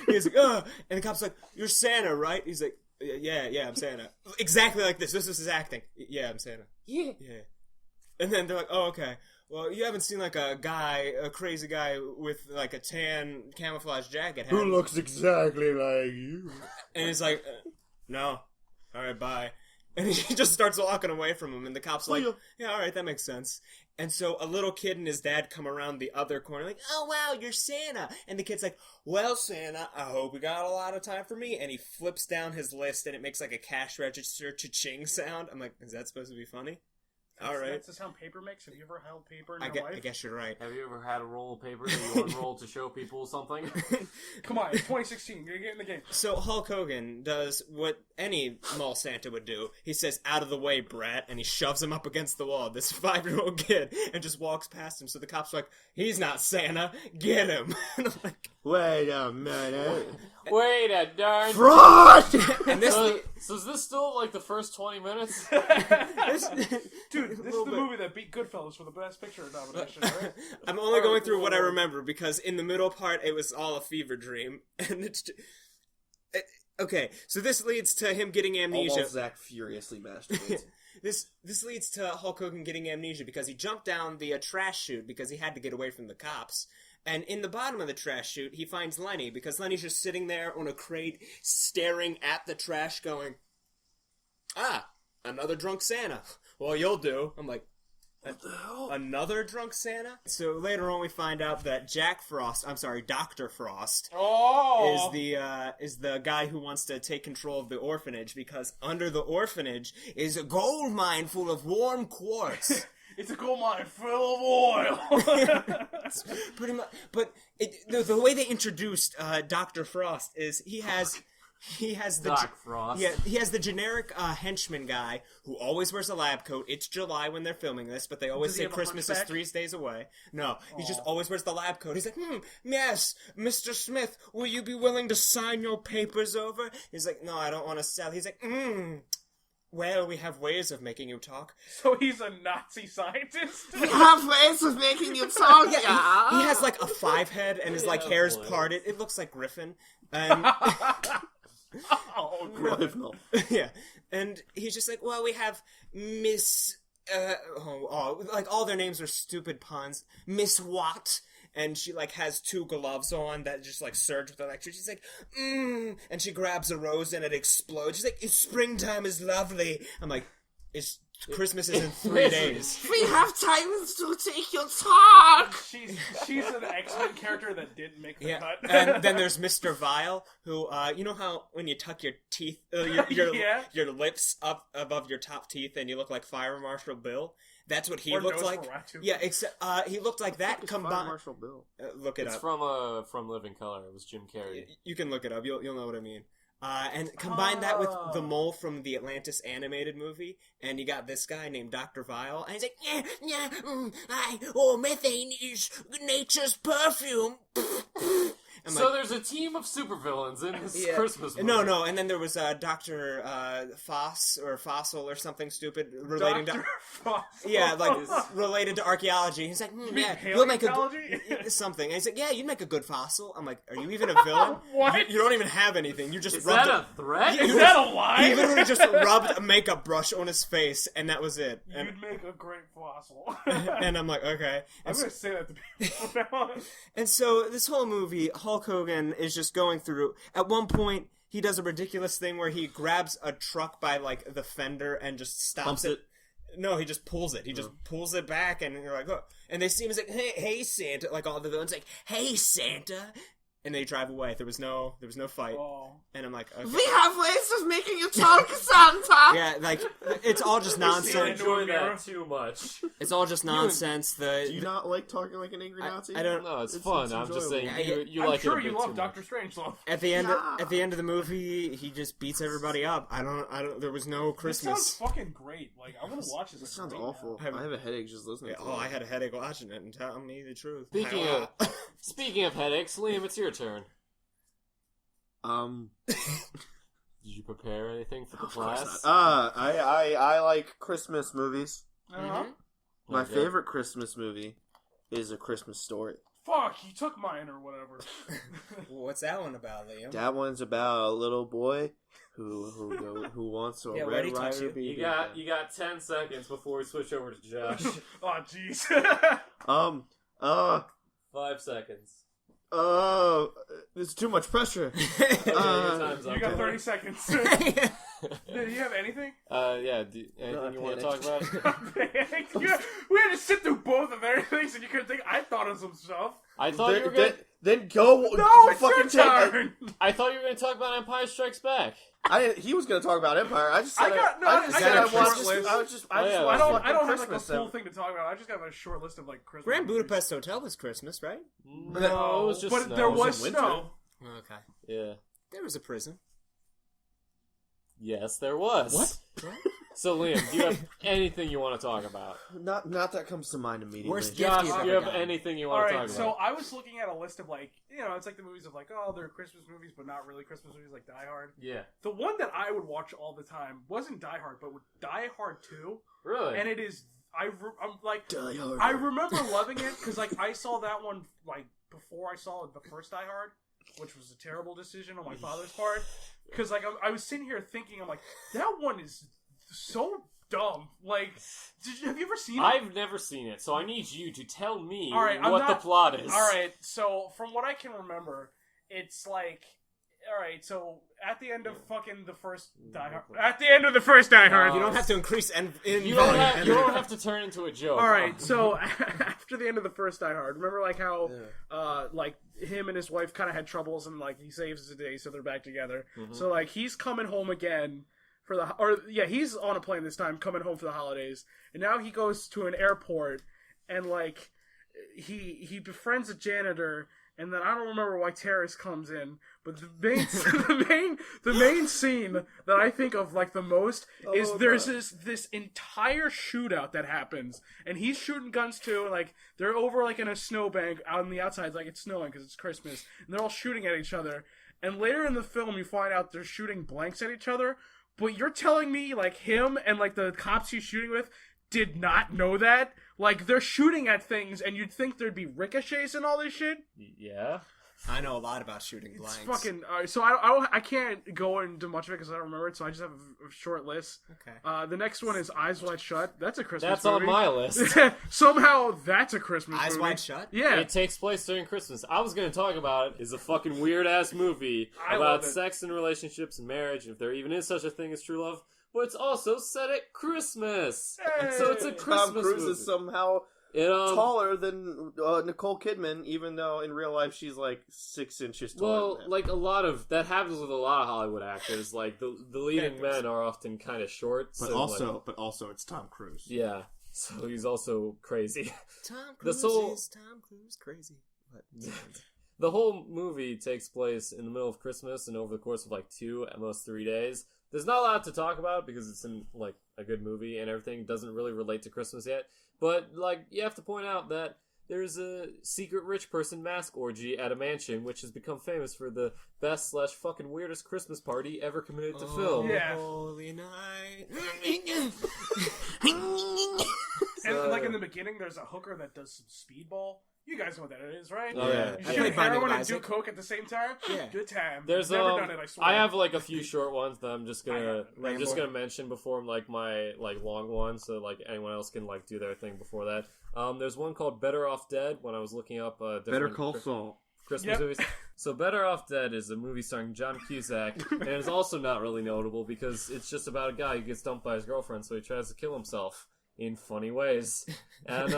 He's like, "Oh!" And the cop's like, "You're Santa, right?" He's like, yeah, I'm Santa." Exactly like this. This was his acting. "Yeah, I'm Santa." Yeah. And then they're like, "Oh, okay. Well, you haven't seen, like, a crazy guy with, like, a tan camouflage jacket, have you?" Who looks exactly like you? And he's like, "No. Alright, bye." And he just starts walking away from him, and the cop's like, "Yeah, alright, that makes sense." And so a little kid and his dad come around the other corner, like, "Oh, wow, you're Santa." And the kid's like, "Well, Santa, I hope we got a lot of time for me." And he flips down his list, and it makes, like, a cash register cha-ching sound. I'm like, is that supposed to be funny? All right. That's the sound paper makes. Have you ever held paper in your life? I guess you're right. Have you ever had a roll of paper that you unroll to show people something? Come on, it's 2016. You're getting the game. So Hulk Hogan does what any mall Santa would do. He says, "Out of the way, brat," and he shoves him up against the wall, this 5-year-old kid, and just walks past him. So the cops are like, "He's not Santa. Get him." And I'm like, "Wait a minute. Wait a darn fraud!" And this so is this still like the first 20 minutes? Dude, this is the movie that beat Goodfellas for the Best Picture nomination, right? I'm only going through what I remember, because in the middle part, it was all a fever dream. And it's just... Okay, so this leads to him getting amnesia. All Zach furiously masturbates. This leads to Hulk Hogan getting amnesia, because he jumped down the trash chute because he had to get away from the cops. And in the bottom of the trash chute, he finds Lenny, because Lenny's just sitting there on a crate, staring at the trash, going, "Ah, another drunk Santa. Well, you'll do." I'm like, what the hell? Another drunk Santa? So later on we find out that Dr. Frost is the guy who wants to take control of the orphanage, because under the orphanage is a gold mine full of warm quartz. It's a gold mine full of oil. Pretty much. But the way they introduced Dr. Frost is he has the Doc Frost. Yeah, he has the generic henchman guy who always wears a lab coat. It's July when they're filming this, but they always say Christmas is 3 days away. No, he just always wears the lab coat. He's like, "Yes, Mr. Smith, will you be willing to sign your papers over?" He's like, "No, I don't want to sell." He's like, well, we have ways of making you talk. So he's a Nazi scientist? We have ways of making you talk, yeah. He has like a 5 head and his like hair's parted. It looks like Griffin. And Oh, Griffin. yeah, and he's just like, well, we have Miss. Like all their names are stupid puns. Miss Watt. And she, like, has 2 gloves on that just, like, surge with electricity. She's like, and she grabs a rose and it explodes. She's like, springtime is lovely. I'm like, Christmas is in 3 days. We have time to take your talk. She's an X-Men character that didn't make the cut. And then there's Mr. Vile, who, you know how when you tuck your teeth, your lips up above your top teeth and you look like Fire Marshal Bill? That's what he looked like. Yeah, except he looked like that combined. Marshall Bill. Look it it's up. from Living Color. It was Jim Carrey. You can look it up. You'll know what I mean. And combine that with the mole from the Atlantis animated movie, and you got this guy named Dr. Vile, and he's like, methane is nature's perfume. So there's a team of supervillains in this Christmas movie. No, and then there was Dr. Foss or Fossil or something stupid relating Dr. to Foss. Yeah, like related to archaeology. He's like, you'll make a something. And he's like, yeah, you'd make a good fossil. I'm like, are you even a villain? What? You don't even have anything. You just Is rubbed that a threat? Is that a lie? He literally just rubbed a makeup brush on his face, and that was it. And, You'd make a great fossil. and I'm like, okay. I'm going to say that to people now. And so this whole movie, Hulk Hogan is just going through. At one point, he does a ridiculous thing where he grabs a truck by like the fender and just stops it. No, he just pulls it. He just pulls it back, and you're like, oh. And they see him as like, hey, Santa. Like all the villains, like, hey, Santa. And they drive away. There was no fight. Oh. And I'm like, okay. We have ways of making you talk, Santa. Yeah, like it's all just I nonsense. enjoy that too much. It's all just nonsense. Do you not like talking like an angry Nazi? I don't. No, it's fun. I'm just saying you I'm like sure it a you bit love too Doctor much. Strangelove. At the end of the movie, he just beats everybody up. I don't. There was no This Christmas. sounds fucking great. Like, I want to watch this. This sounds right awful. now. I have a headache just listening to it. I had a headache watching it, and tell me the truth. Speaking of headaches, Liam, it's your turn. Did you prepare anything for the class? I like Christmas movies. Uh-huh. My favorite Christmas movie is A Christmas Story. Fuck, he took mine or whatever. What's that one about, Liam? That one's about a little boy who wants a Red Ryder BB. You got 10 seconds before we switch over to Josh. Oh, jeez. 5 seconds. There's too much pressure. You got 30 seconds. Do you have anything? Yeah. Anything you want to talk about? We had to sit through both of their things, and you couldn't think. I thought of some stuff. I thought you were going. Then go. No, it's your turn. I thought you were going to talk about Empire Strikes Back. He was going to talk about Empire. I just said I don't have like a Christmas full thing to talk about. I just got a short list of like Christmas. Grand Budapest Hotel was Christmas, right? No, it was just but snow. there was winter. snow. Okay. Yeah. There was a prison. Yes, there was. What? So, Liam, do you have anything you want to talk about? Not that comes to mind immediately. Worst Josh, gift do you have anything you want to talk about? So I was looking at a list of like, it's like the movies of like, oh, they're Christmas movies, but not really Christmas movies, like Die Hard. Yeah. The one that I would watch all the time wasn't Die Hard, but Die Hard 2. Really? And it is, I'm like, Die Hard. I remember loving it because like I saw that one like before I saw the first Die Hard, which was a terrible decision on my father's part. Because like I was sitting here thinking, I'm like, that one is so dumb. Like, have you ever seen it? I've never seen it, so I need you to tell me the plot is. Alright, so from what I can remember, it's like, alright, so at the end of fucking the first Die Hard, You don't have to increase you don't have to turn into a joke. Alright, so after the end of the first Die Hard, remember like how like him and his wife kind of had troubles and like he saves the day so they're back together. Mm-hmm. So like he's coming home again he's on a plane this time, coming home for the holidays, and now he goes to an airport, and like he befriends a janitor, and then I don't remember why Terrace comes in, but the main scene that I think of like the most is there's this entire shootout that happens, and he's shooting guns too, and like they're over like in a snowbank out on the outside, like it's snowing because it's Christmas, and they're all shooting at each other, and later in the film you find out they're shooting blanks at each other. But you're telling me, like, him and, like, the cops he's shooting with did not know that? Like, they're shooting at things, and you'd think there'd be ricochets and all this shit? Yeah. I know a lot about shooting blanks. It's fucking... so I can't go into much of it because I don't remember it, so I just have a short list. Okay. The next one is Eyes Wide Shut. That's a Christmas That's movie. on my list. Somehow, that's a Christmas movie. Eyes Wide Shut? Yeah. It takes place during Christmas. I was going to talk about it. It's a fucking weird-ass movie about sex and relationships and marriage, if there even is such a thing as true love. But it's also set at Christmas. Hey. So it's a Christmas Tom Cruise movie. is somehow taller than Nicole Kidman, even though in real life she's like 6 inches taller. Well, than him. like a lot of that happens with a lot of Hollywood actors. Like the leading men are often kind of short, but also it's Tom Cruise. Yeah, so he's also crazy. Tom Cruise is Tom Cruise crazy. The whole movie takes place in the middle of Christmas and over the course of like 2 at most 3 days. There's not a lot to talk about because it's in like a good movie and everything doesn't really relate to Christmas yet. But like you have to point out that there's a secret rich person mask orgy at a mansion which has become famous for the best / fucking weirdest Christmas party ever committed to film. Yeah. Holy night. And like in the beginning, there's a hooker that does some speedball. You guys know what that is, right? Oh, yeah. You I shoot played Binding heroin of and do Isaac. coke at the same time? Yeah. Good time. There's Never done it, I swear. I have like a few short ones that I'm just gonna Rambo. mention before like my like long ones, so like anyone else can like do their thing before that. There's one called Better Off Dead. When I was looking up different Saul. Christmas movies. So Better Off Dead is a movie starring John Cusack, and it's also not really notable because it's just about a guy who gets dumped by his girlfriend, so he tries to kill himself in funny ways. And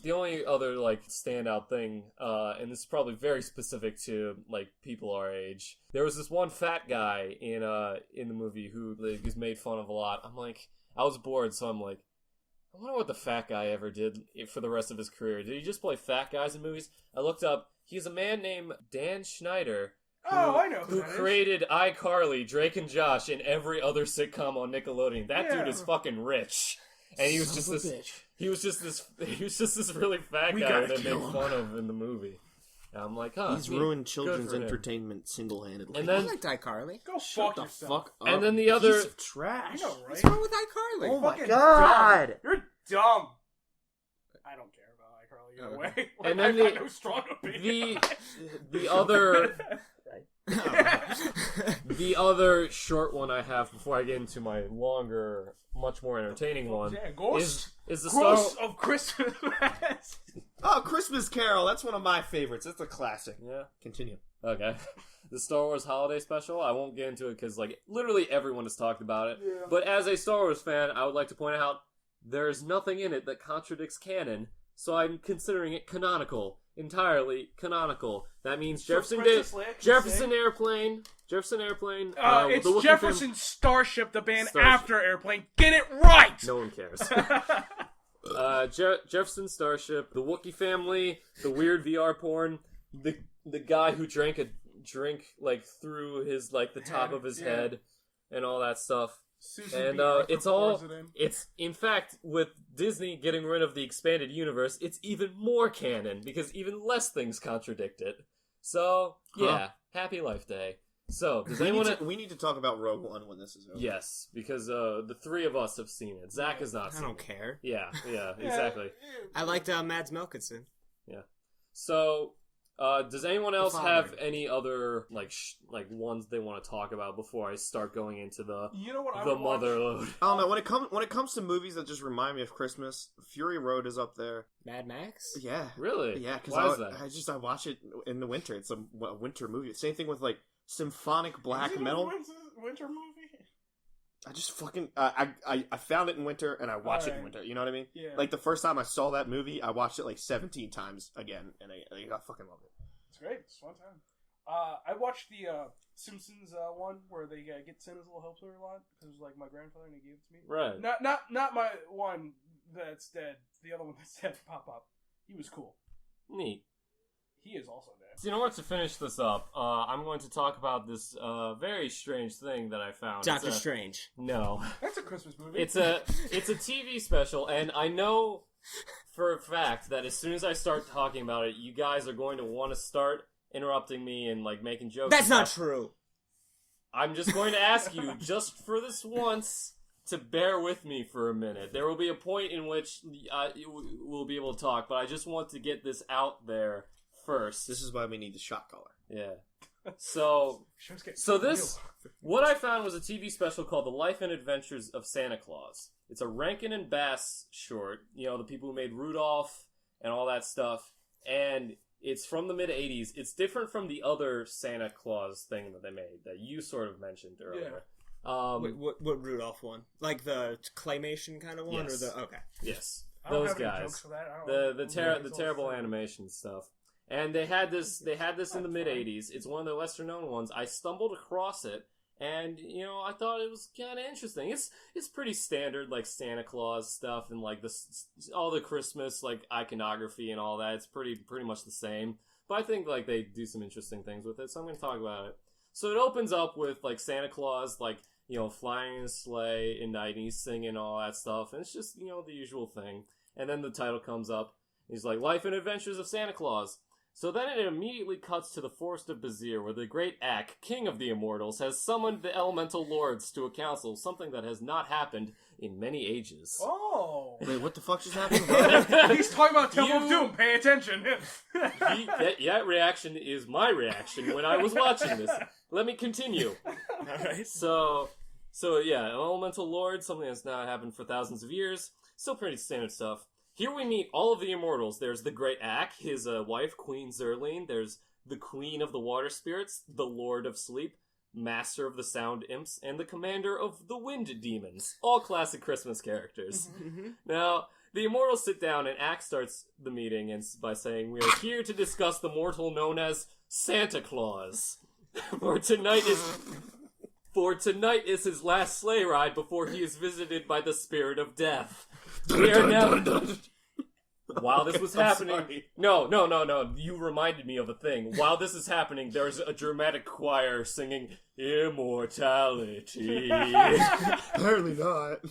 the only other like standout thing, and this is probably very specific to like people our age, there was this one fat guy in the movie who like, is made fun of a lot. I was bored, so I'm like, I wonder what the fat guy ever did for the rest of his career. Did he just play fat guys in movies? I looked up. He's a man named Dan Schneider. I know who that is. created iCarly, Drake and Josh, and every other sitcom on Nickelodeon. That dude is fucking rich. And he was just this really fat guy that they made fun of in the movie. And I'm like, he's ruined children's entertainment single-handedly. And then I liked iCarly. Go shut fuck the yourself. fuck up. And then the other piece of trash. I know, right? What's wrong with iCarly? Oh my Fucking god! dumb. You're dumb. I don't care about iCarly either way. Like, And then I've got no strong opinion. the other the other short one I have before I get into my longer, much more entertaining one is the Ghost of Christmas. Oh, Christmas Carol. That's one of my favorites. It's a classic. Yeah. Continue. Okay. The Star Wars Holiday Special. I won't get into it because like literally everyone has talked about it. Yeah. But as a Star Wars fan, I would like to point out there's nothing in it that contradicts canon, so I'm considering it canonical. Entirely canonical. That means Jefferson Airplane. It's the Wookiee Jefferson Starship, the band Starship. after Airplane. Get it right! No one cares. Jefferson Starship, the Wookiee family, the weird VR porn, the guy who drank a drink like through his like the top of his head, and all that stuff. Susan And it's in fact with Disney getting rid of the expanded universe, it's even more canon because even less things contradict it. So yeah, Happy Life Day. So does anyone? We need to talk about Rogue One when this is over. Yes, because the three of us have seen it. Zach has not I seen don't it. care. Yeah, exactly. I liked Mads Mikkelsen. Yeah. So, does anyone else have any other like ones they want to talk about before I start going into the motherload? I don't know. When it comes to movies that just remind me of Christmas, Fury Road is up there. Mad Max? Yeah. Really? Yeah. Why is that? I watch it in the winter. It's a winter movie. Same thing with like symphonic black metal. Winter movie? I just fucking I found it in winter and I watch it in winter. You know what I mean? Yeah. Like the first time I saw that movie, I watched it like 17 times again, and I fucking love it. It's great. It's a fun time. I watched the Simpsons one where they get Santa's Little Helper a lot because it was like my grandfather and he gave it to me. Right. Not my one that's dead. The other one that's dead. Pop. He was cool. Neat. He is also dead. So you know what? To finish this up, I'm going to talk about this very strange thing that I found. Doctor Strange. No. That's a Christmas movie. It's a TV special, and I know for a fact that as soon as I start talking about it, you guys are going to want to start interrupting me and like making jokes. That's not true. I'm just going to ask you, just for this once, to bear with me for a minute. There will be a point in which we'll be able to talk, but I just want to get this out there first. This is why we need the shot collar. Yeah. So this, what I found was a TV special called The Life and Adventures of Santa Claus. It's a Rankin and Bass short, the people who made Rudolph and all that stuff, and it's from the mid-'80s. It's different from the other Santa Claus thing that they made, that you sort of mentioned earlier. Yeah. Wait, what Rudolph one? Like the claymation kind of one? Yes. Or the okay. Yes. I don't Those have any guys. jokes for that. The terrible animation stuff. And they had this in the mid-'80s. It's one of the lesser known ones. I stumbled across it, and I thought it was kind of interesting. It's pretty standard, like Santa Claus stuff and like all the Christmas like iconography and all that. It's pretty much the same. But I think like they do some interesting things with it, so I'm going to talk about it. So it opens up with like Santa Claus like flying in a sleigh in night, and he's singing all that stuff, and it's just the usual thing. And then the title comes up. He's like, Life and Adventures of Santa Claus. So then it immediately cuts to the Forest of BZHY, where the great Ak, king of the immortals, has summoned the elemental lords to a council, something that has not happened in many ages. Oh! Wait, what the fuck just happened? He's talking about Temple of Doom. Pay attention. That reaction is my reaction when I was watching this. Let me continue. Alright. So yeah, an elemental lord, something that's not happened for thousands of years. Still pretty standard stuff. Here we meet all of the immortals. There's the great Ak, his wife, Queen Zerline. There's the Queen of the Water Spirits, the Lord of Sleep, Master of the Sound Imps, and the Commander of the Wind Demons. All classic Christmas characters. Now, the immortals sit down, and Ak starts the meeting by saying, "We are here to discuss the mortal known as Santa Claus. For tonight is his last sleigh ride before he is visited by the spirit of death. We are now." While this was happening, no, you reminded me of a thing. While this is happening, there's a dramatic choir singing "Immortality." Apparently not.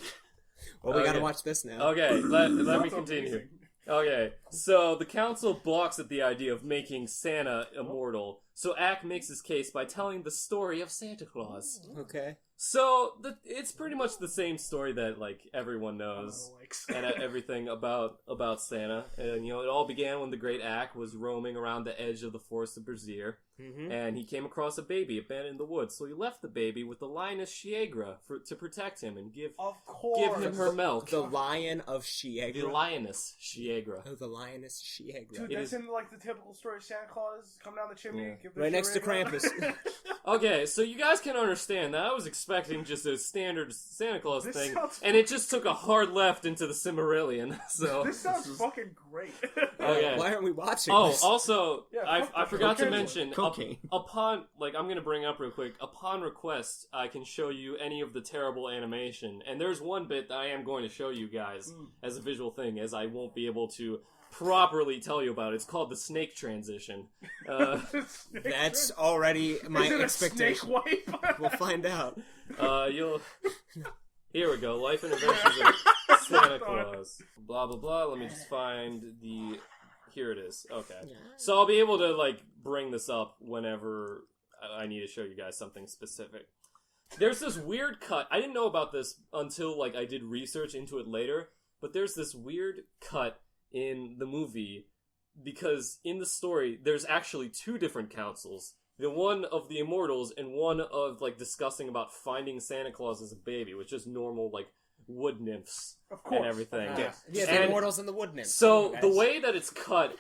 Well, we gotta watch this now. Okay, let me continue. Okay, so the council balks at the idea of making Santa immortal, so Ak makes his case by telling the story of Santa Claus. Okay. So, it's pretty much the same story that, like, everyone knows, and everything about Santa. And, it all began when the great Ak was roaming around the edge of the Forest of BZHY, and he came across a baby abandoned in the woods, so he left the baby with the lioness Shiegra to protect him and give him her milk. The Lion of Shiegra? The lioness Shiegra. Oh, the lioness Shiegra. Dude, that's in, like, the typical story of Santa Claus, come down the chimney, give the right next to Krampus. Okay, so you guys can understand that I was expecting just a standard Santa Claus thing, and it just took a hard left into the Cimmerillion. So this sounds fucking great. Okay. Why aren't we watching this? Also, I forgot to mention, cocaine. Upon, like, I'm gonna bring up real quick, upon request, I can show you any of the terrible animation, and there's one bit that I am going to show you guys as a visual thing, as I won't be able to properly tell you about it. It's called the snake transition. That's already my expectation. Snake wipe? We'll find out. Here we go. Life and Adventures of Santa Claus. Blah blah blah. Let me just find the. Here it is. Okay. So I'll be able to like bring this up whenever I need to show you guys something specific. There's this weird cut. I didn't know about this until like I did research into it later. But there's this weird cut in the movie because in the story there's actually two different councils. The one of the immortals and one of like discussing about finding Santa Claus as a baby, which is normal like wood nymphs and everything. Yeah, the immortals and the wood nymphs. So the way that it's cut,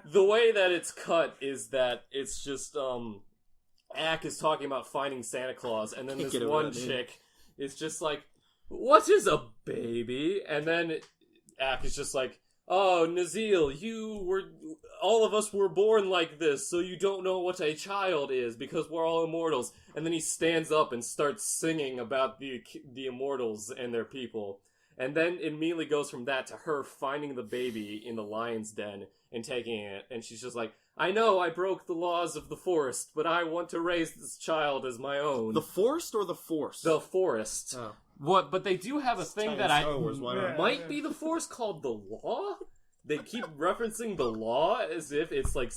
the way that it's cut is that it's just Ak is talking about finding Santa Claus, and then this one chick is just like, "What is a baby?" And then Ak is just like, "Oh, Nazil, all of us were born like this, so you don't know what a child is, because we're all immortals." And then he stands up and starts singing about the immortals and their people. And then it immediately goes from that to her finding the baby in the lion's den and taking it. And she's just like, "I know I broke the laws of the forest, but I want to raise this child as my own." The forest or the force? The forest. Oh. What? But they do have a thing that might be the force called the law. They keep referencing the law as if it's like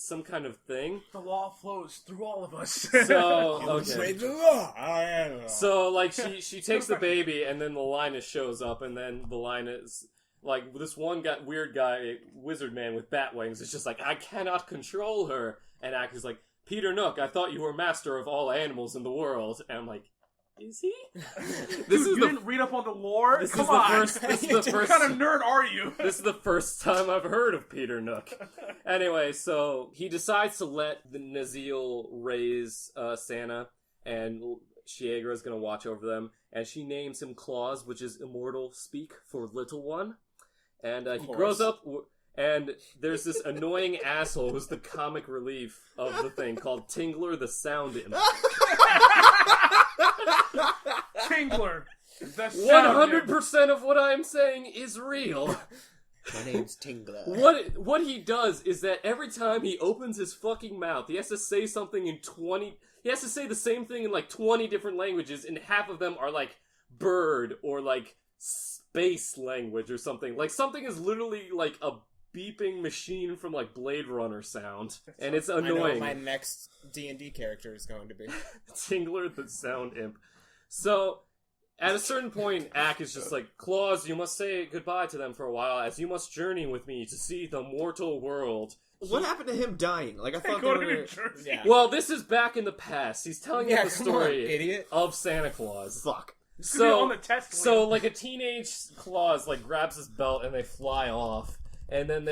some kind of thing. The law flows through all of us. So okay. The law. I am the law. So like she takes the baby, and then the Linus shows up, and then the Linus, like this one weird guy, wizard man with bat wings, is just like, I cannot control her, and Ack is like, Peter Nook, I thought you were master of all animals in the world, and I'm like, is he? You didn't read up on the lore? This Come is on. the first. What kind of nerd are you? This is the first time I've heard of Peter Nook. Anyway, so he decides to let the Nazil raise Santa, and Shiegra's gonna watch over them, and she names him Claus, which is immortal speak for little one. And he grows up, and there's this annoying asshole who's the comic relief of the thing called Tingler the Sound Imp. Tingler. 100% of what I'm saying is real. My name's Tingler. What he does is that every time he opens his fucking mouth, he has to say something in 20... He has to say the same thing in like 20 different languages, and half of them are like bird or like space language or something. Like something is literally like a beeping machine from like Blade Runner sound, and it's annoying. I know what my next D&D character is going to be. Tingler the Sound Imp. So, at a certain point, Ack is just like, Claus, you must say goodbye to them for a while, as you must journey with me to see the mortal world. What happened to him dying? Like, I thought they Go were... to New Jersey. Yeah. Well, this is back in the past. He's telling us the come on, story idiot. of Santa Claus. Fuck. On the test So like a teenage Claus like grabs his belt and they fly off, and then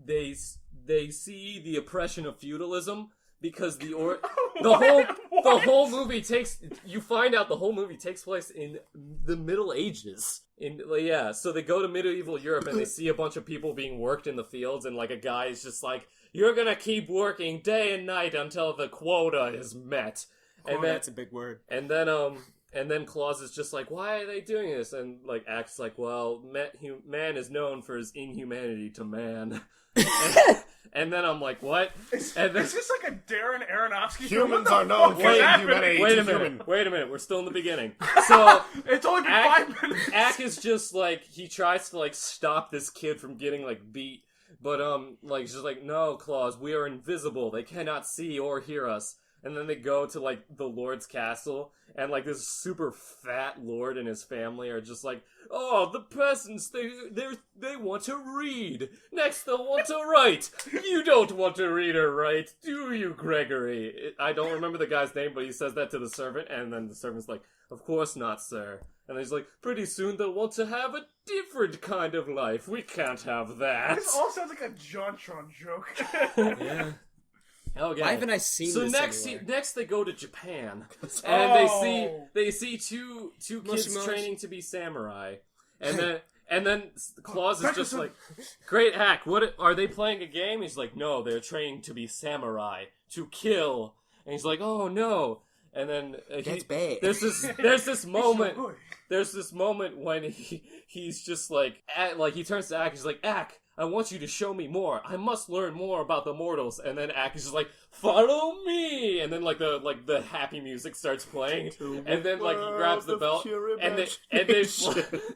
they see the oppression of feudalism because the whole movie takes, you find out the whole movie takes place in the Middle Ages. So they go to medieval Europe and they see a bunch of people being worked in the fields, and like a guy is just like, you're gonna keep working day and night until the quota is met. And that's a big word. And then Claus is just like, why are they doing this? And like acts like, well, man is known for his inhumanity to man. And then I'm like, what? Is then, this like a Darren Aronofsky Humans film? are known for inhumanity. Wait a minute. We're still in the beginning. So it's only been 5 minutes. Ack is just like, he tries to like stop this kid from getting like beat, but like just like, no, Claus, we are invisible. They cannot see or hear us. And then they go to, like, the Lord's castle, and, like, this super fat Lord and his family are just like, oh, the peasants, they want to read. Next, they'll want to write. You don't want to read or write, do you, Gregory? I don't remember the guy's name, but he says that to the servant, and then the servant's like, of course not, sir. And he's like, pretty soon they'll want to have a different kind of life. We can't have that. This all sounds like a JonTron joke. Yeah. Okay. Why haven't I seen so this anywhere? next they go to Japan, and they see two kids training to be samurai, and then Claus is just like, great Ack, what are they playing a game? He's like, no, they're training to be samurai, to kill, and he's like, oh no, and then That's bad. There's this moment. There's this moment when he's just like he turns to Ack, he's like, Ack, I want you to show me more. I must learn more about the mortals. And then Ack is just like, follow me. And then the happy music starts playing. And then like he grabs the belt and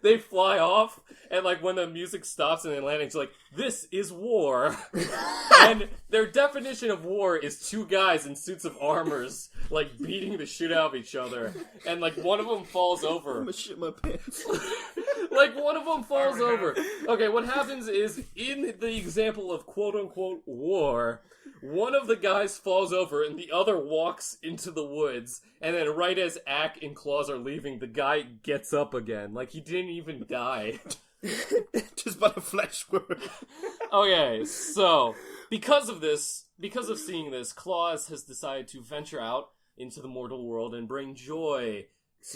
they fly off. And like when the music stops and they land, it's like, this is war. And their definition of war is two guys in suits of armors like beating the shit out of each other. And like one of them falls over. I'm gonna shit my pants. Like, one of them falls over. Okay, what happens is, in the example of quote-unquote war, one of the guys falls over and the other walks into the woods, and then right as Ack and Claus are leaving, the guy gets up again. Like, he didn't even die. Just by a flesh wound. Okay, so, because of seeing this, Claus has decided to venture out into the mortal world and bring joy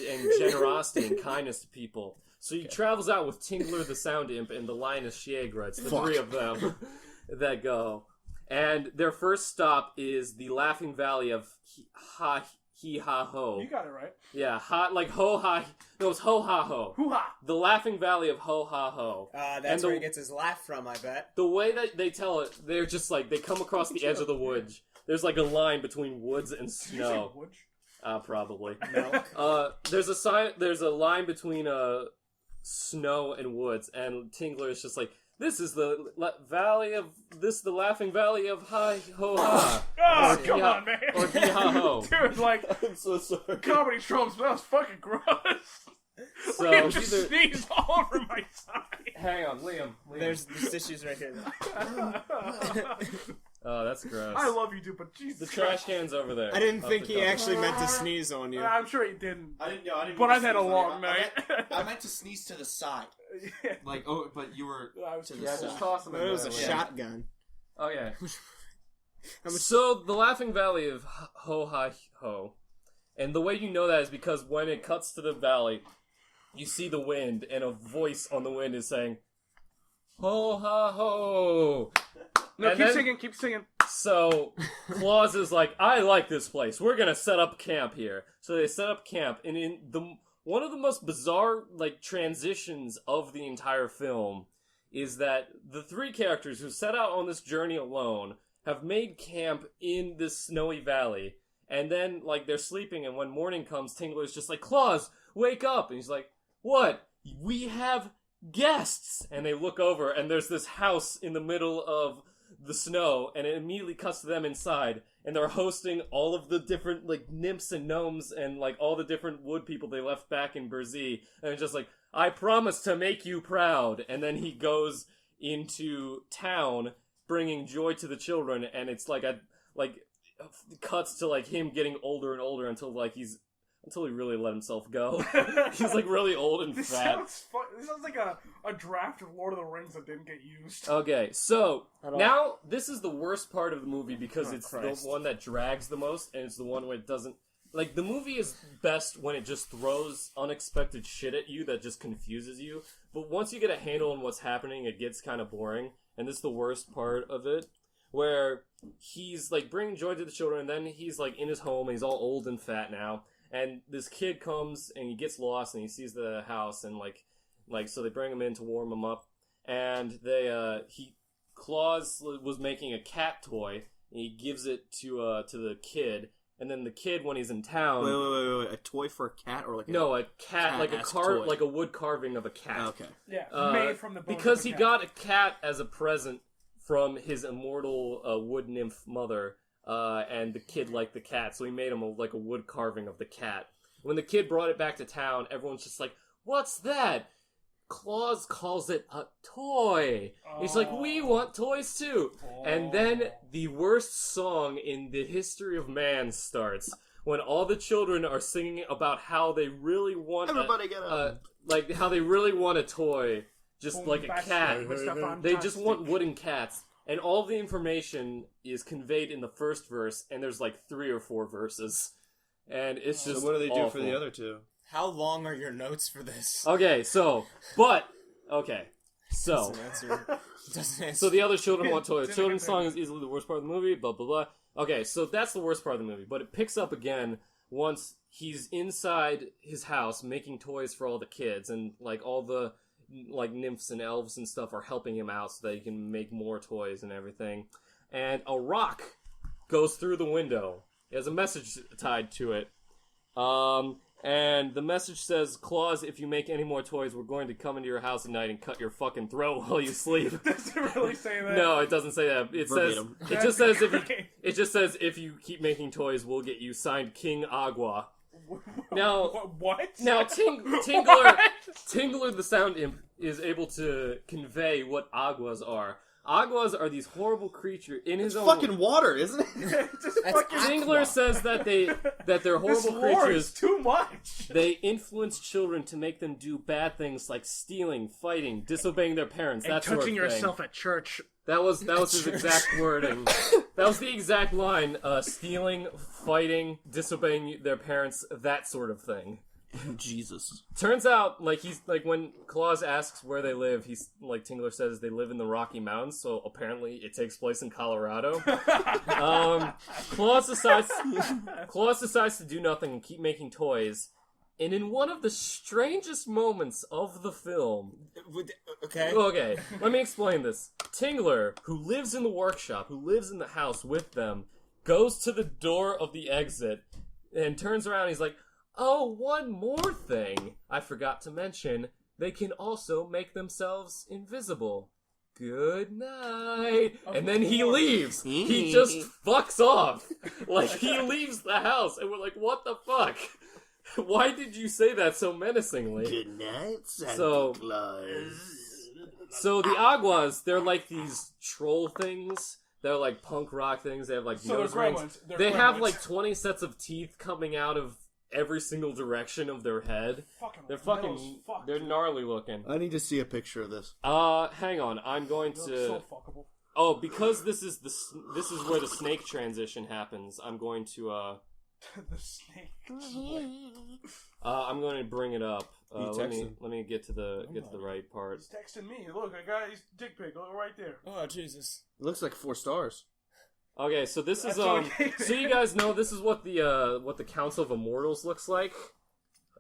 and generosity and kindness to people. So he travels out with Tingler the Sound Imp and the Linus Shiegra. It's the three of them that go. And their first stop is the Laughing Valley of He-Ha-Ho. You got it right. Yeah, Ho-Ha... No, it's Ho-Ha-Ho. Hoo-ha! The Laughing Valley of Ho-Ha-Ho. That's where he gets his laugh from, I bet. The way that they tell it, they're just like, they come across the edge of the woods. There's like a line between woods and snow. Did you say woods? Probably. Milk. There's a line between snow and woods, and Tingler is just like, This is the the Laughing Valley of Hi Ho Ha. Oh, come on, man. Or Hee Ha Ho. Dude, like, I'm so sorry. comedy tropes, but that was fucking gross. So Liam just sneezed all over my side. Hang on, Liam. There's tissues right here. Oh, that's gross. I love you, dude, but Jesus. The trash can's over there. I didn't Up think the he top. actually meant to sneeze on you. I'm sure he didn't. I didn't know. But I've had a long night. I meant to sneeze to the side. Like, oh, but you were I was to too the Yeah, side. just toss them in It was there. a Yeah. shotgun. Okay. How much- So, the Laughing Valley of Ho Ha Ho. And the way you know that is because when it cuts to the valley, you see the wind, and a voice on the wind is saying, Ho Ha Ho! No, And keep then- singing, keep singing. So, Claus is like, I like this place. We're gonna set up camp here. So they set up camp, and in the one of the most bizarre, like, transitions of the entire film is that the three characters who set out on this journey alone have made camp in this snowy valley, and then, like, they're sleeping, and when morning comes, Tingler's just like, Claus, wake up! And he's like, what? We have guests! And they look over, and there's this house in the middle of the snow, and it immediately cuts to them inside, and they're hosting all of the different, like, nymphs and gnomes and, like, all the different wood people they left back in BZHY, and it's just like, I promise to make you proud, and then he goes into town, bringing joy to the children, and it's like cuts to, like, him getting older and older until he really let himself go. He's, like, really old and This fat. sounds fun. This sounds like a draft of Lord of the Rings that didn't get used. Okay, so I don't- now this is the worst part of the movie because Oh, it's Christ. the one that drags the most, and it's the one where it doesn't. Like, the movie is best when it just throws unexpected shit at you that just confuses you. But once you get a handle on what's happening, it gets kind of boring, and this is the worst part of it, where he's, like, bringing joy to the children, and then he's, like, in his home, and he's all old and fat now, and this kid comes, and he gets lost, and he sees the house, and, like, so they bring him in to warm him up, and Claus was making a cat toy, and he gives it to the kid, and then the kid, when he's in town... Wait. A toy for a cat or like a... No, a cat, like toy. like a wood carving of a cat. Oh, okay. Yeah, Uh, made from the bones because of a he cat. got a cat as a present from his immortal wood nymph mother, and the kid liked the cat, so he made him a wood carving of the cat. When the kid brought it back to town, everyone's just like, "What's that?" Claus calls it a toy. He's like, "We want toys too." And then the worst song in the history of man starts. When all the children are singing about how they really want Everybody get up. like how they really want a toy, just like a cat. They just want wooden cats, and all the information is conveyed in the first verse, and there's like 3 or 4 verses, and it's just So what do they do for awful. the other two? How long are your notes for this? Okay, so Doesn't answer. Doesn't answer. so the other children want toys. Didn't Children's get song is easily the worst part of the movie. Blah blah blah. Okay, so that's the worst part of the movie, but it picks up again once he's inside his house making toys for all the kids, and like all the like nymphs and elves and stuff are helping him out so that he can make more toys and everything. And a rock goes through the window. It has a message tied to it. And the message says, Claus, if you make any more toys, we're going to come into your house at night and cut your fucking throat while you sleep. Does it really say that? No, it doesn't say that. It Verbatim. it just says if you keep making toys, we'll get you signed King Agua. Now, What? now Tingler the Sound Imp is able to convey what aguas are. Aguas are these horrible creatures in his own. Fucking water, isn't it? Just That's fucking Tingler says that they're this horrible lore is creatures. too much. They influence children to make them do bad things like stealing, fighting, disobeying their parents, that sort of thing. at church. That was his exact wording. That was the exact line. Stealing, fighting, disobeying their parents, that sort of thing. Jesus. Turns out, like, he's like when Claus asks where they live, he's like Tingler says they live in the Rocky Mountains, so apparently it takes place in Colorado. Claus decides to do nothing and keep making toys. And in one of the strangest moments of the film... Okay. Okay, let me explain this. Tingler, who lives in the workshop, who lives in the house with them, goes to the door of the exit and turns around and he's like, oh, one more thing I forgot to mention. They can also make themselves invisible. good night, and then he leaves. He just fucks off. Like, he leaves the house, and we're like, what the fuck? Why did you say that so menacingly? Good night, Santa Claus. So the Aguas, they're like these troll things. They're like punk rock things. They have like nose rings. They have like 20 sets of teeth coming out of every single direction of their head. They're gnarly looking. I need to see a picture of this. Hang on. I'm going to. So fuckable. Oh, because this is where the snake transition happens. I'm going to The snake. I'm going to bring it up. Let me get to the right part. He's texting me. Look, I got his dick pic. Look right there. Oh, Jesus. It looks like 4 stars. Okay, so this is so you guys know this is what the Council of Immortals looks like.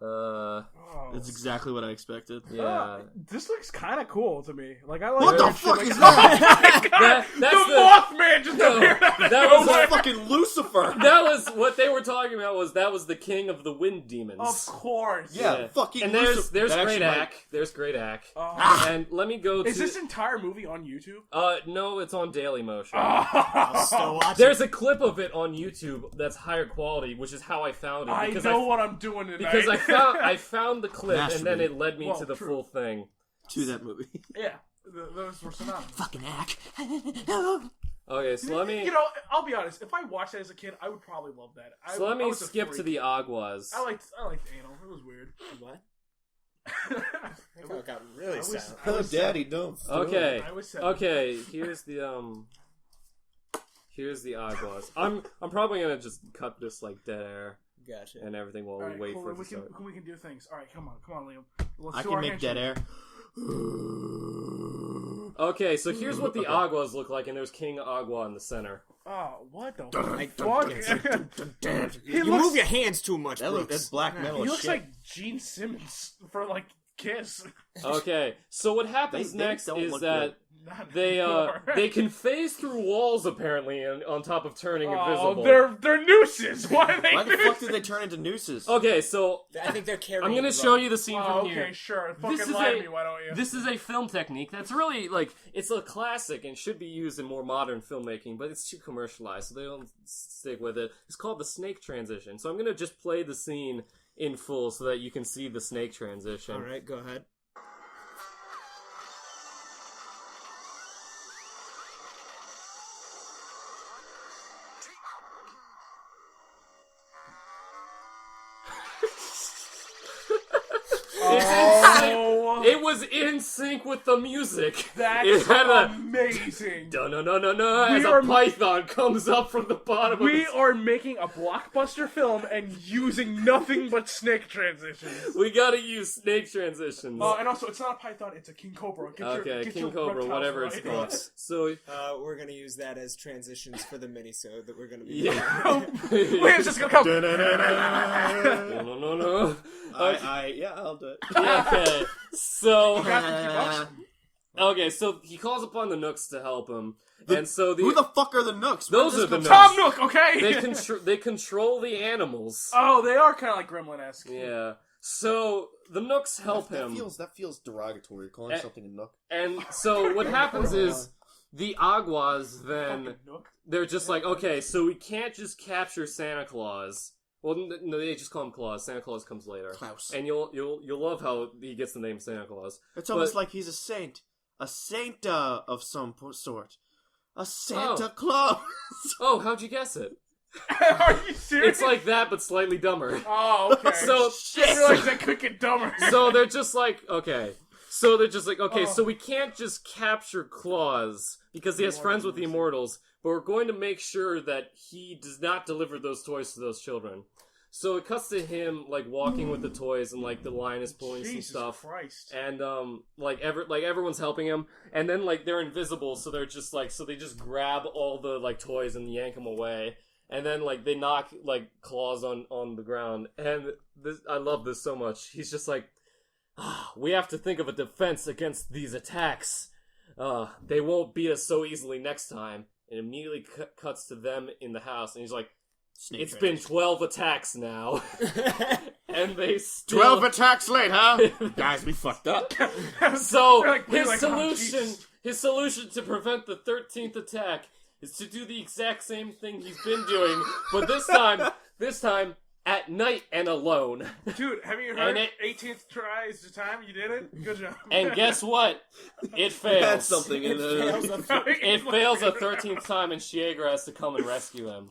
That's exactly what I expected. Yeah. This looks kind of cool to me. Like, I like. What the weird fuck shit is like that? Oh my god! That's the Mothman just appeared out of that was nowhere. Fucking Lucifer. That was what they were talking about. That was the king of the wind demons. Of course. Yeah, fucking And Lucifer. there's That Great actually Ack. There's Great Ack. And let me go to. Is this entire movie on YouTube? No, it's on Dailymotion. I'll still watch There's a clip of it on YouTube that's higher quality, which is how I found it. I know what I'm doing tonight. Because I found the clip, and then it led me to the full thing. To that movie. Yeah, those were synonymous. Fucking Ack. Okay, so let me... You know, I'll be honest. If I watched that as a kid, I would probably love that. So let me skip to the Aguas. I liked anal. It was weird. What? I got really sad. Oh, Daddy, don't. Okay. I was sad. Okay, here's the Aguas. I'm probably gonna just cut this like dead air. Gotcha. And everything while Right, we wait cool. for it to start. We can do things. All right, come on, Liam. I can make dead air. Okay, so here's what the Aguas look like, and there's King Agua in the center. Oh, what the fuck? You move your hands too much, That's black metal. He looks like Gene Simmons for like Kiss. Okay, so what happens next is that Good. they can phase through walls apparently on top of turning invisible. They're nooses. Why are they? Why the fuck did they turn into nooses? Okay, so I think they're carrying. I'm gonna show you the scene from here. Okay, sure. Fucking lie to me, why don't you? This is a film technique that's really like it's a classic and should be used in more modern filmmaking, but it's too commercialized, so they don't stick with it. It's called the snake transition. So I'm gonna just play the scene in full so that you can see the snake transition. All right, go ahead. It was in sync with the music. That's amazing. No, as a python comes up from the bottom. We are making a blockbuster film and using nothing but snake transitions. We gotta use snake transitions. And also, it's not a python; it's a king cobra. Get King your Cobra, whatever right. it's called. So we're gonna use that as transitions for the minisode that we're gonna be. Yeah. Liam's just gonna come. No. I'll do it. Okay, so Okay, so he calls upon the Nooks to help him, and so who the fuck are the Nooks? Those are the Nooks. Tom Nook, okay. They control the animals. Oh, they are kind of like Gremlin-esque. Yeah. So the Nooks help him. That feels derogatory. Calling something a Nook. And so what happens is the Aguas then they're just like, okay, so we can't just capture Santa Claus. Well, no, they just call him Claus. Santa Claus comes later. Klaus. And you'll love how he gets the name Santa Claus. It's almost like he's a saint. A saint of some sort. A Santa Claus. Oh, how'd you guess it? Are you serious? It's like that, but slightly dumber. Oh, okay. So I realize that could get dumber. So they're just like, okay. So they're just like, okay, so we can't just capture Claus because he has friends with the Immortals, but we're going to make sure that he does not deliver those toys to those children. So it cuts to him like walking with the toys, and like the line is pulling some stuff, Christ. and like everyone's helping him, and then like they're invisible, so they're just like they just grab all the like toys and yank them away, and then like they knock like Claus on the ground, and I love this so much. He's just like, we have to think of a defense against these attacks. They won't beat us so easily next time. And immediately cuts to them in the house, and he's like, it's been 12 attacks now. And they still... 12 attacks later, huh? Guys, we fucked up. So, like, his solution His solution to prevent the 13th attack is to do the exact same thing he's been doing, but this time, at night and alone. Dude, haven't you heard 18th try is the time you did it? Good job. And guess what? It fails. That's something in It fails a 13th time, and Shiegra has to come and rescue him.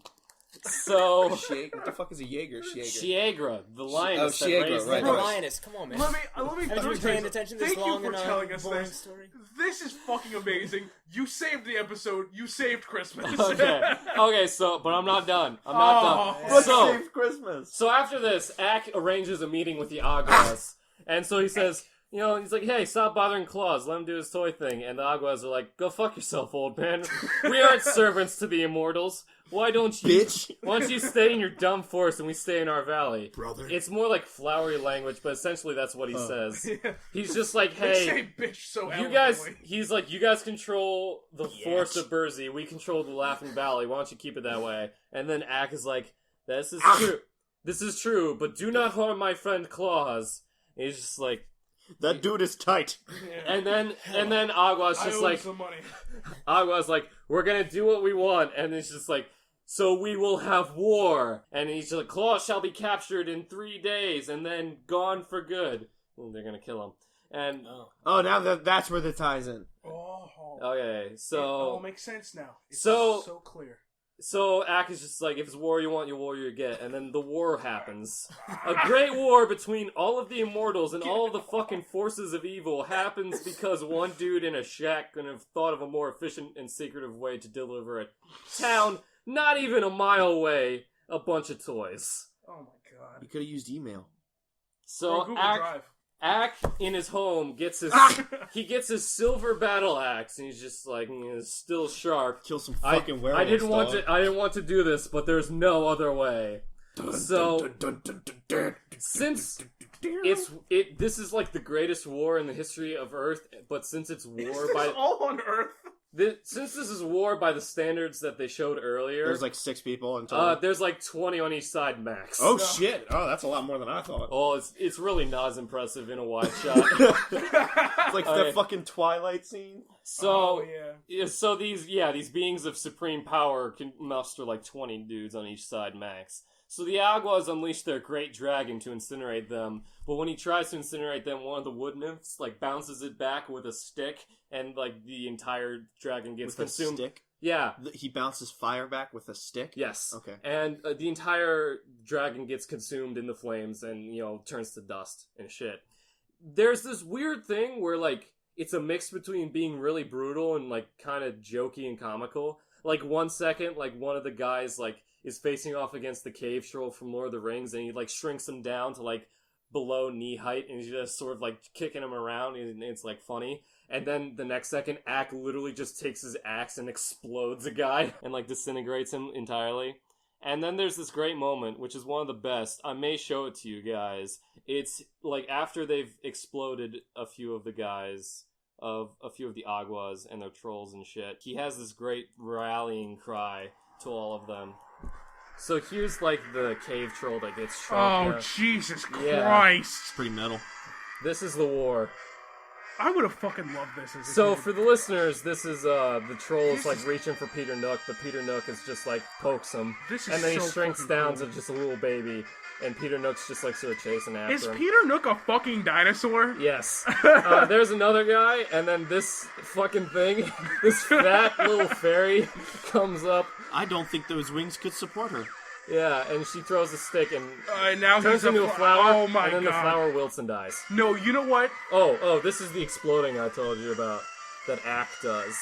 So... What the fuck is a Jaeger? Shiegra, the lioness that Shiegra, raised right. The lioness, come on, man. Let me Have you been paying attention to this long and boring story? This is fucking amazing. You saved the episode. You saved Christmas. Okay, so, but I'm not done. I'm not done. Let's So, save Christmas. so after this, Ak arranges a meeting with the Aguas, and so he says, you know, he's like, hey, stop bothering Claus, let him do his toy thing, and the Aguas are like, go fuck yourself, old man. We aren't servants to the immortals. Why don't you, Bitch. why don't you stay in your dumb forest and we stay in our valley? Brother. It's more like flowery language, but essentially that's what he says. Yeah. He's just like, They hey, say bitch so you guys, eloquently. he's like, you guys control the forest of BZHY, we control the Laughing Valley, why don't you keep it that way? And then Ak is like, this is true. This is true, but do not harm my friend Claus. And he's just like, That dude is tight. Yeah. and then Agua's I just owe like, him some money. Agua's like, we're gonna do what we want, and it's just like, so we will have war. And he's like, Claus shall be captured in 3 days, and then gone for good. And they're gonna kill him. And Oh, now that's where the ties in. okay, It so all makes sense now. It's So- so clear. so Ak is just like, if it's war you want, you war you get. And then the war happens. A great war between all of the immortals and all of the fucking forces of evil happens because one dude in a shack could have thought of a more efficient and secretive way to deliver a town not even a mile away a bunch of toys. Oh my god. You could have used email. So Or Google Ak, Drive. Ak in his home gets his he gets his silver battle axe and he's just like still sharp. Kill some fucking werewolves. I didn't want to do this, but there's no other way. So since this is like the greatest war in the history of Earth, but since it's war by all on Earth. since this is war by the standards that they showed earlier, There's like 6 people in total. there's like 20 on each side max. Oh shit! Oh, that's a lot more than I thought. Oh, it's really not as impressive in a wide shot. It's like Okay. the fucking Twilight scene. So Oh, yeah. so these beings of supreme power can muster like 20 dudes on each side max. So the Aguas unleash their great dragon to incinerate them, but when he tries to incinerate them, one of the wood nymphs like bounces it back with a stick, and like the entire dragon gets With consumed. a stick. Yeah. He bounces fire back with a stick. Yes. Okay. And the entire dragon gets consumed in the flames, and turns to dust and shit. There's this weird thing where like it's a mix between being really brutal and like kind of jokey and comical. Like 1 second, like one of the guys like is facing off against the cave troll from Lord of the Rings, and he like shrinks him down to like below knee height, and he's just sort of like kicking him around, and it's like funny. And then the next second, Ak literally just takes his axe and explodes a guy and like disintegrates him entirely. And then there's this great moment, which is one of the best. I may show it to you guys. It's like after they've exploded a few of the guys, of a few of the Aguas and their trolls and shit, he has this great rallying cry to all of them. So here's like the cave troll that gets shot. Oh, Jesus Yeah. Christ. It's pretty metal. This is the war. I would have fucking loved this as a So kid. for the listeners, this is the troll's like reaching for Peter Nook, but Peter Nook is just like pokes him, This is and then he so shrinks fucking down cool. to just a little baby, and Peter Nook's just like sort of chasing after Is him. Peter Nook a fucking dinosaur? Yes. There's another guy, and then this fucking thing, this fat little fairy comes up. I don't think those wings could support her. Yeah, and she throws a stick and Now turns he's into a flower. Oh my and then god. the flower wilts and dies. No, you know what? Oh, this is the exploding I told you about that Ak does.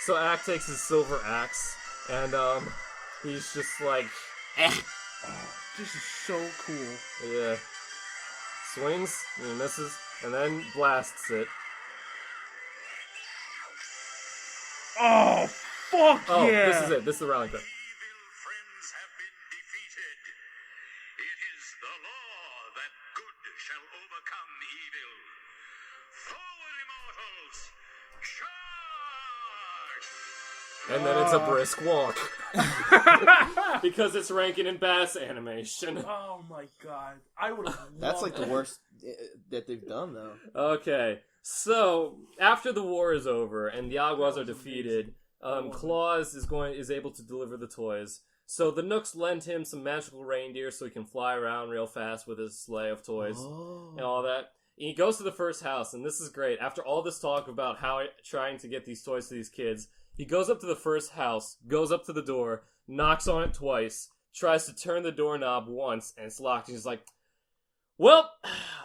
So Ak takes his silver axe, and he's just like, This is so cool. yeah, swings and he misses, and then blasts it. Oh, fuck Oh, yeah. this is it. This is the rallying cry. Evil friends have been defeated. It is the law that good shall overcome evil. Forward, immortals! Charge! And then it's a brisk walk. Because it's Rankin and Bass animation. Oh my god. I would have That's like the worst that they've done, though. Okay, So, after the war is over and the Aguas are defeated, Claus is able to deliver the toys. So the Nooks lend him some magical reindeer so he can fly around real fast with his sleigh of toys and all that. And he goes to the first house, and this is great. After all this talk about how trying to get these toys to these kids, he goes up to the first house, goes up to the door, knocks on it twice, tries to turn the doorknob once, and it's locked. And he's like, well,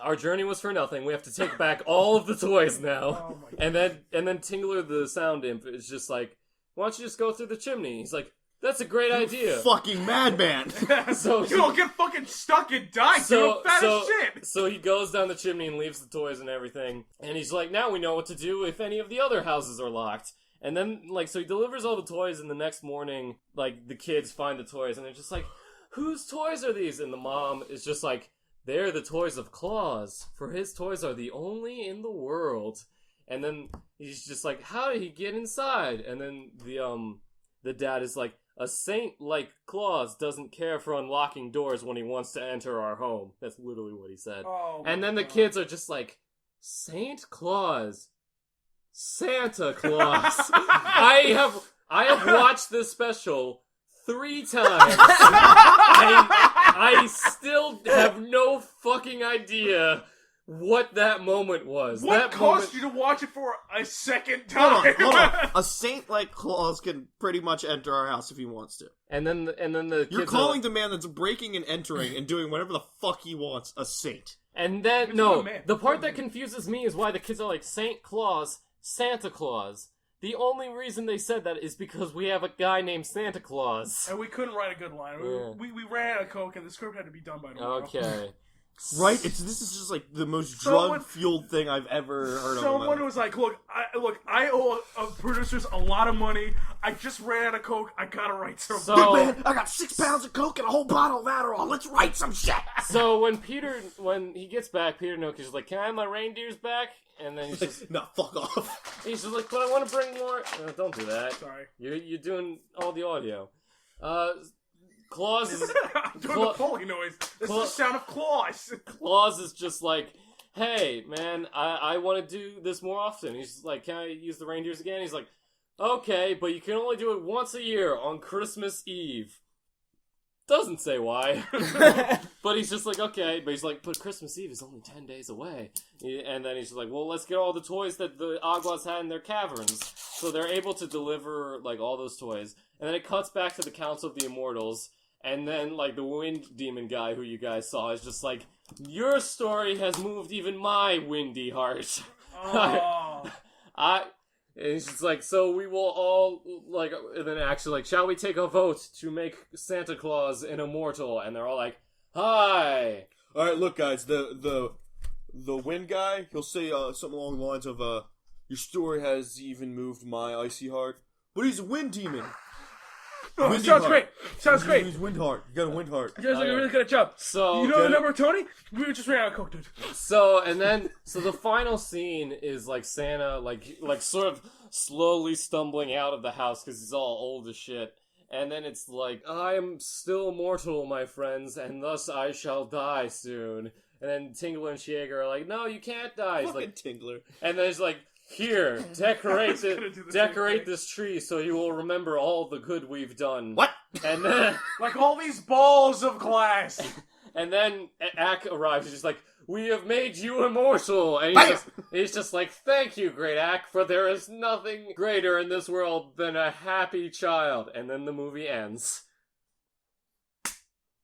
our journey was for nothing. We have to take back all of the toys now. And then Tingler the sound imp is just like, why don't you just go through the chimney? He's like, that's a great idea. Fucking madman. So you don't get fucking stuck and die. You're fat as shit. So he goes down the chimney and leaves the toys and everything. And he's like, now we know what to do if any of the other houses are locked. And then, so he delivers all the toys, and the next morning, the kids find the toys, and they're just like, whose toys are these? And the mom is just like, they're the toys of Claus, for his toys are the only in the world. And then he's just like, how did he get inside? And then the dad is like, a saint like Claus doesn't care for unlocking doors when he wants to enter our home. That's literally what he said. And then the kids are just like, Saint Claus? Santa Claus? I have watched this special 3 times. I still have no fucking idea what that moment was. What caused you to watch it for a second time? Hold on. A saint like Claus can pretty much enter our house if he wants to. And then the kids You're calling the man that's breaking and entering and doing whatever the fuck he wants a saint. And then, the part that confuses me is why the kids are like, Saint Claus, Santa Claus. The only reason they said that is because we have a guy named Santa Claus. And we couldn't write a good line. Yeah. We ran out of coke, and the script had to be done by tomorrow. Okay. Right? This is just like the most drug-fueled thing I've ever heard of. Someone was like, look, I owe producers a lot of money. I just ran out of coke. I gotta write something. So, man, I got 6 pounds of coke and a whole bottle of Adderall. Let's write some shit. So when he gets back, Peter Nook is like, can I have my reindeers back? And then he's just no, fuck off. He's just like, but I want to bring more. Don't do that. Sorry, you're doing all the audio. Claus is I'm doing the Foley noise. This is the sound of Claus. Claus is just like, hey man, I want to do this more often. He's just like, can I use the reindeers again? He's like, okay, but you can only do it once a year on Christmas Eve. Doesn't say why. But he's just like, okay. But he's like, but Christmas Eve is only 10 days away. And then he's just like, well, let's get all the toys that the Aguas had in their caverns. So they're able to deliver, all those toys. And then it cuts back to the Council of the Immortals. And then, the Wind Demon guy who you guys saw is just like, your story has moved even my windy heart. Oh. And he's just like, so we will all, and then actually, shall we take a vote to make Santa Claus an immortal? And they're all like, hi! Alright, look guys, the wind guy, he'll say something along the lines of, your story has even moved my icy heart. But he's a wind demon! Oh, sounds great. Sounds great. He's wind heart. You got a wind heart. You guys are really good at job. So you know the number, Tony? We just ran out of coke, dude. So the final scene is Santa, sort of slowly stumbling out of the house because he's all old as shit. And then it's like, I am still mortal, my friends, and thus I shall die soon. And then Tingler and Shiega are like, no, you can't die. He's like, Tingler. And then he's like, here, decorate this tree so you will remember all the good we've done. What? And then all these balls of glass. And then Ak arrives. He's just like, we have made you immortal. And he's just like, thank you, great Ak, for there is nothing greater in this world than a happy child. And then the movie ends.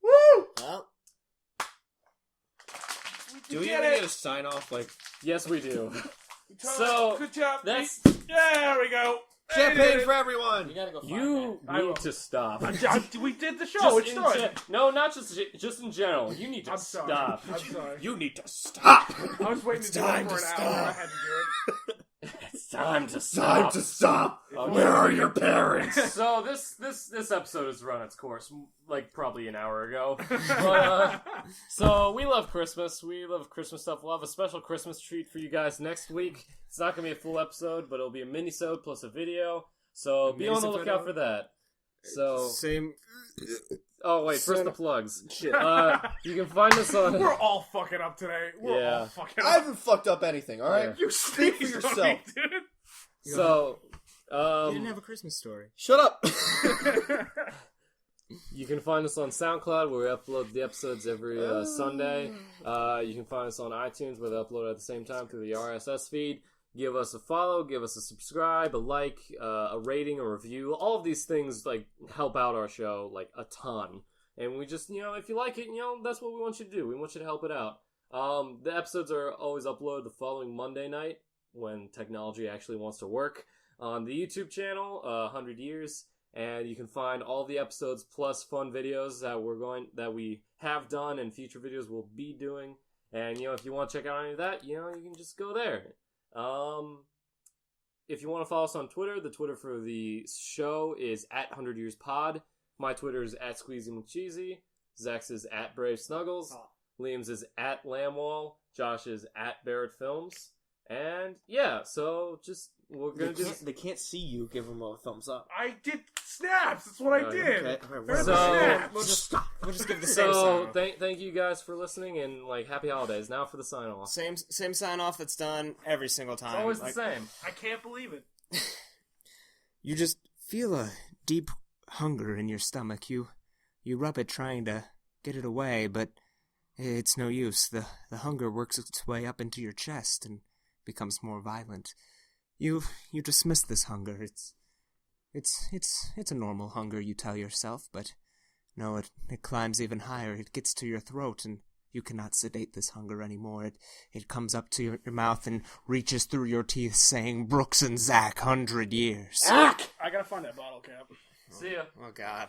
Woo! Well, do we even get a sign off? Yes, we do. So, good job. That's... There we go. Champagne for everyone! You gotta go You need to stop. We did the show. It's done. No, not just in general. You need to stop. I'm sorry. You need to stop! I was waiting to do it for an hour. I had to do it. It's time to stop. Time to stop! Where are your parents? So this episode has run its course, probably an hour ago. But, so we love Christmas. We love Christmas stuff. We'll have a special Christmas treat for you guys next week. It's not gonna be a full episode, but it'll be a mini-sode plus a video. So be on the lookout for that. So same Oh wait, first the plugs. Shit. You can find us on. We're all fucking up today. We're all fucking up. I haven't fucked up anything. All right, You speak for yourself. dude. So, You didn't have a Christmas story. Shut up. you can find us on SoundCloud where we upload the episodes every Sunday. You can find us on iTunes where they upload at the same time through the RSS feed. Give us a follow, give us a subscribe, a like, a rating, a review. All of these things like help out our show like a ton. And we just, if you like it, that's what we want you to do. We want you to help it out. The episodes are always uploaded the following Monday night when technology actually wants to work on the YouTube channel, 100 Years. And you can find all the episodes plus fun videos that we have done and future videos we'll be doing. And, if you want to check out any of that, you can just go there. If you want to follow us on Twitter, the Twitter for the show is @100YearsPod. My Twitter is @SqueezyMcCheesy. Zach's is @BraveSnuggles. Liam's is @Lamwall. Josh is @BarrettFilms. And yeah, so we're gonna They can't see you. Give them a thumbs up. I did snaps. That's what I did. Okay. All There's right, a snap. We'll just give the same So sign. thank you guys for listening and happy holidays. Now for the sign off. Same sign off that's done every single time. It's always the same. I can't believe it. You just feel a deep hunger in your stomach. You rub it trying to get it away, but it's no use. The hunger works its way up into your chest and becomes more violent. You dismiss this hunger. It's a normal hunger, you tell yourself, but no, it climbs even higher. It gets to your throat, and you cannot sedate this hunger anymore. It comes up to your mouth and reaches through your teeth, saying, "Brooks and Zach, 100 years." I gotta find that bottle cap. See ya. Oh God.